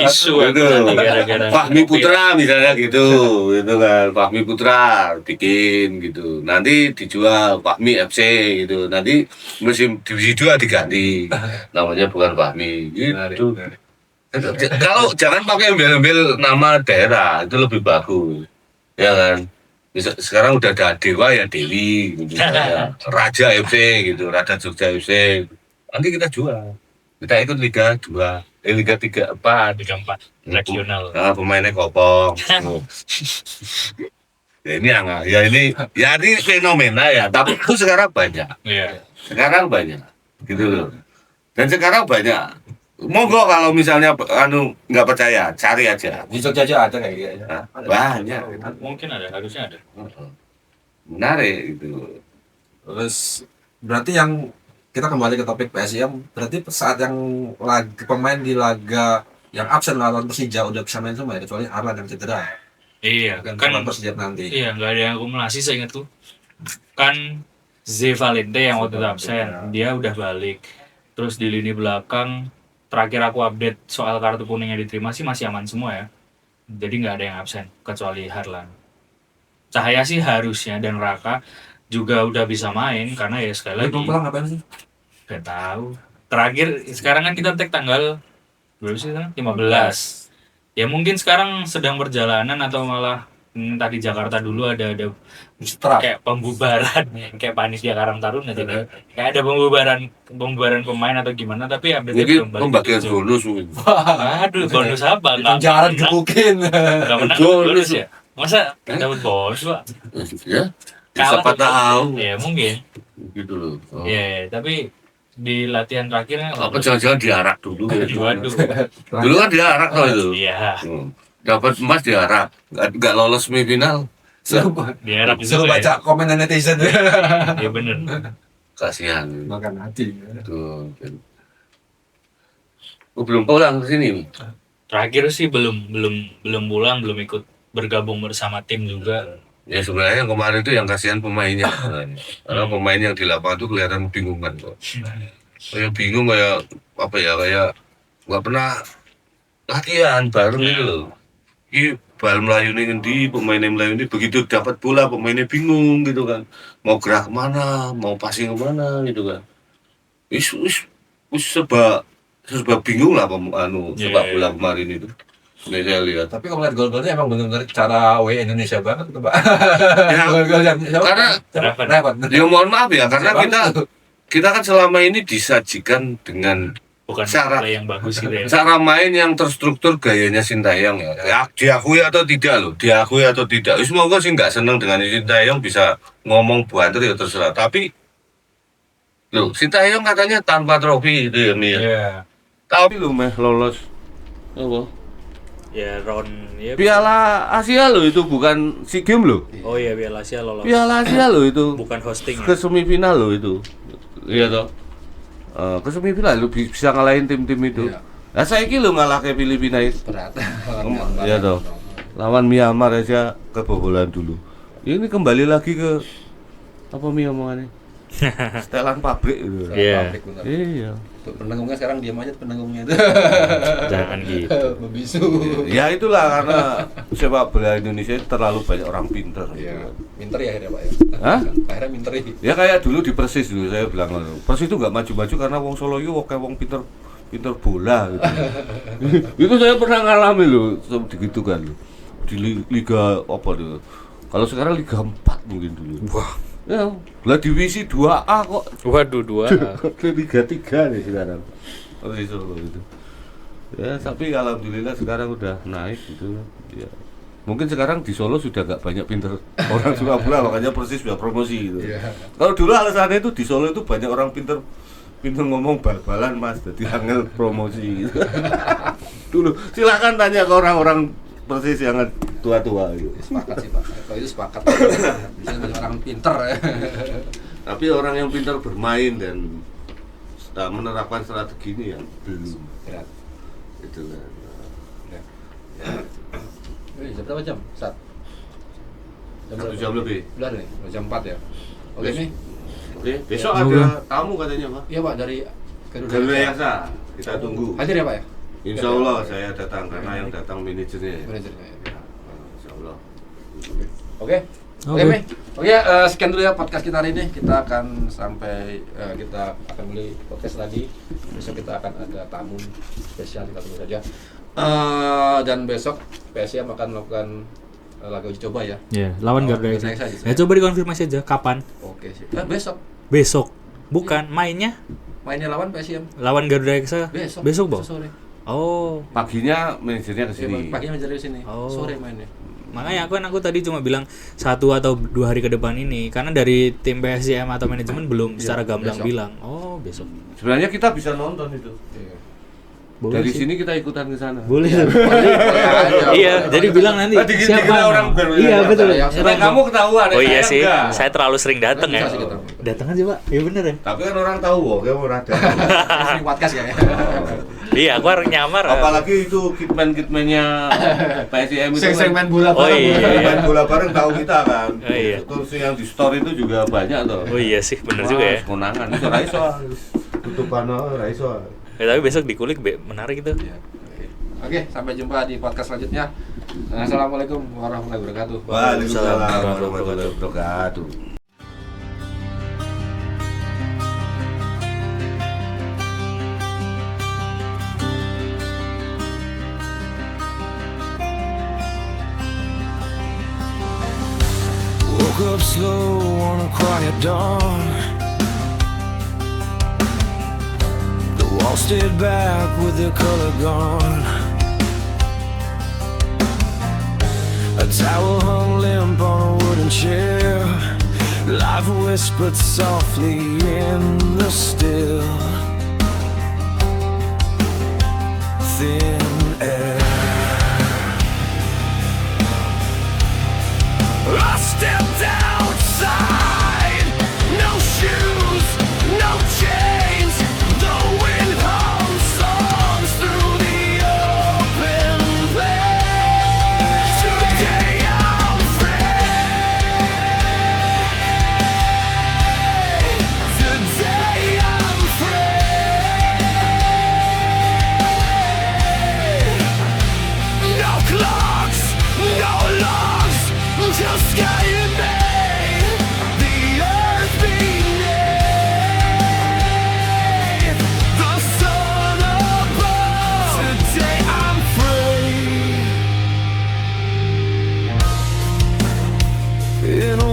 Isu Itu. nanti gara-gara Fahmi Putra misalnya gitu, itu kan Fahmi Putra bikin gitu. Nanti dijual Fahmi FC gitu. Nanti musim divisi 2 diganti. Namanya bukan Fahmi gitu. Kalau jangan pakai embel-embel nama daerah, itu lebih bagus. Ya kan? Sekarang udah ada Dewa ya Dewi gitu. Ya. Raja FC gitu, Raja Jogja FC. Nanti kita jual. Kita ikut Liga 2, Liga 3, 4. Liga 4 regional. Nah, pemainnya kopong. ini fenomena ya, tapi itu sekarang banyak. Iya. Sekarang banyak. Gitu loh. Dan sekarang banyak. Monggo kalau misalnya nggak percaya, cari aja. Di Jogja aja ada kayak gitu. Nah, banyak. Mungkin ada, harusnya ada. Menarik gitu. Terus berarti yang kita kembali ke topik PSIM, berarti saat yang pemain di laga yang absen lawan Persija udah bisa main semua ya, kecuali Arlan yang cedera. Iya, Kan kan Persija nanti. iya nggak ada yang akumulasi saya ingatku. Kan Z Valente yang waktu itu absen, dia udah balik. Terus di lini belakang terakhir aku update soal kartu kuning yang diterima sih masih aman semua ya. Jadi nggak ada yang absen kecuali Harlan. Cahaya sih harusnya dan Raka juga udah bisa main karena ya sekali lagi Belum pulang ngapain sih? gak tahu. Terakhir sekarang kan kita tag tanggal berapa sih sekarang? 15. Ya mungkin sekarang sedang perjalanan atau malah entah di Jakarta dulu ada kayak pembubaran kayak panitia Karang Taruna jadi kayak ada pembubaran pemain atau gimana tapi update Mungkin belum balik. pembagian bonus mungkin. Aduh, bonus apa? Jalan gebukin. Enggak menang bonus ya? Masa dapat bonus, Pak? Ya. Siapa tahu. Ya, mungkin. Gitu loh. Ya, tapi di latihan terakhirnya Apa jangan-jangan diarak dulu ya? waduh. Dulu kan diarak loh itu. Iya. Dapat emas diarak, nggak lolos semifinal. Diharap itu Suruh baca komen netizen. Iya bener. Kasihan. Makan hati. Tuh. Belum pulang ke sini. Terakhir sih belum pulang, belum ikut bergabung bersama tim juga. Ya sebenarnya yang kemarin itu yang kasihan pemainnya, karena pemain yang di lapangan itu kelihatan bingung kan kok. Kayak bingung kayak apa ya, kayak nggak pernah latihan bareng gitu loh. Ini bal melayu nih ngendi, pemainnya melayu ini begitu dapat bola pemainnya bingung gitu kan. Mau gerak kemana, mau passing kemana gitu kan. Wis serba bingung lah sepak bola kemarin itu. Ini saya lihat. Tapi kalau lihat gol-golnya emang benar-benar cara way Indonesia banget tuh, Pak. Ya, Gol-gol yang karena repot. ya mohon maaf ya, karena kita kan selama ini disajikan dengan Bukan cara play yang bagus gitu ya. cara main yang terstruktur gayanya Sintayong ya. Diakui atau tidak loh, diakui atau tidak. Semoga sih nggak seneng dengan Sintayong bisa ngomong banter ya terserah. Tapi loh, Sintayong katanya tanpa trofi itu ya Mia. Iya. Tapi lu meh lolos apa? Ya round ya. Piala Asia lo itu bukan SEA Games lo. Oh iya Piala Asia lolos. Piala Asia lo itu. Bukan hosting Ke ya. semifinal lo itu. Iya toh. Ke semifinal lo bisa ngalahin tim-tim itu. Iya. Nah saya lo ngalah ke Filipina itu. Berat. Iya toh. Lawan Myanmar aja kebobolan dulu. Ini kembali lagi ke apa omongannya? Setelan pabrik itu. Iya. Iya. Tuh, penenggungnya sekarang diam aja penenggungnya itu. Jangan gitu. Membisu. Ya itulah karena sepak bola Indonesia terlalu banyak orang pinter. Iya. Pinter ya akhirnya, Pak ya. Hah? Akhirnya pinter ya. Ya kayak dulu di Persis dulu saya bilang Persis itu nggak maju-maju karena wong Solo itu kayak wong pinter bola gitu. Itu saya pernah ngalami loh gitu kan di Liga apa tuh. Kalau sekarang Liga 4 mungkin dulu. Wah. Ya, lah divisi 2A kok. Waduh 2. Liga 3 nih sekarang. Persis Solo itu. Ya, tapi alhamdulillah sekarang udah naik gitu. Ya. Mungkin sekarang di Solo sudah nggak banyak pinter orang suka bola, makanya Persis sudah promosi gitu. Iya. Kalau dulu alasannya itu di Solo itu banyak orang pinter ngomong bal-balan Mas, jadi angel promosi gitu. Dulu silakan tanya ke orang-orang Persis yang tua-tua gitu. Sepakat sih, Pak. Kalau itu sepakat. Bisa banyak orang pinter ya. Tapi orang yang pintar bermain dan menerapkan strategi ini yang belum. Berat. Itulah. Jam berapa jam? Saat? 1 jam lebih. Udah nih, jam 4 ya. Oke nih. Oke, besok ada tamu katanya Pak. Iya Pak, dari Garuda Yaksa. Kita tunggu. Hadir ya Pak ya? Insya Allah saya datang karena yang datang manajernya. Manajernya ya. Ya, insya Allah. Oke. Oke. Oke, sekian dulu ya podcast kita hari ini. Kita akan kita akan beli podcast lagi. Besok kita akan ada tamu spesial, kita tunggu saja. Dan besok PSM akan melakukan laga uji coba ya. Ya, lawan Garuda Garuda Yaksa. Yaksa. Ya coba dikonfirmasi aja kapan? Oke sih. Besok Besok. Bukan mainnya mainnya lawan PSM. lawan Garuda Yaksa. Besok, Bang. Sore. Oh. Paginya manajernya ke Iya, sini. paginya menjadi sini. Oh. Sore mainnya. Makanya aku tadi cuma bilang 1 atau 2 hari ke depan ini karena dari tim PSM atau manajemen belum secara gamblang besok. bilang. Oh, besok. Sebenarnya kita bisa nonton itu. Iya. Boleh Dari sih. sini kita ikutan ke sana. Boleh. aja. Iya, jadi bilang nanti Dikit-dikit siapa? orang Garuda Iya, Yaksa. betul. Yang Supaya kamu ketahuan. Oh iya saya sih, enggak. saya terlalu sering datang ya. Bisa sih kita. Datang aja, Pak. Iya bener ya. Tapi kan orang tahu kok, kamu rada. Sering podcast ya. Iya, aku harus nyamar. Apalagi itu kitman-kitmannya PSM itu. Sering main bola Oh, bareng. iya. Main bola bareng tahu kita kan. Oh, iya. Terus yang di store itu juga banyak tuh. Oh iya sih, bener juga ya. Konangan itu raiso. Tutupan raiso. Tapi besok dikulik menarik itu. Iya. Oke, sampai jumpa di podcast selanjutnya. Assalamualaikum warahmatullahi wabarakatuh. Waalaikumsalam warahmatullahi wabarakatuh. Woke up slow on a quiet dawn. The wall stayed back with the color gone. A towel hung limp on a wooden chair. Life whispered softly in the still, thin air. I stepped outside, no shoes, no chains. The wind hums songs through the open place. Today I'm free. in a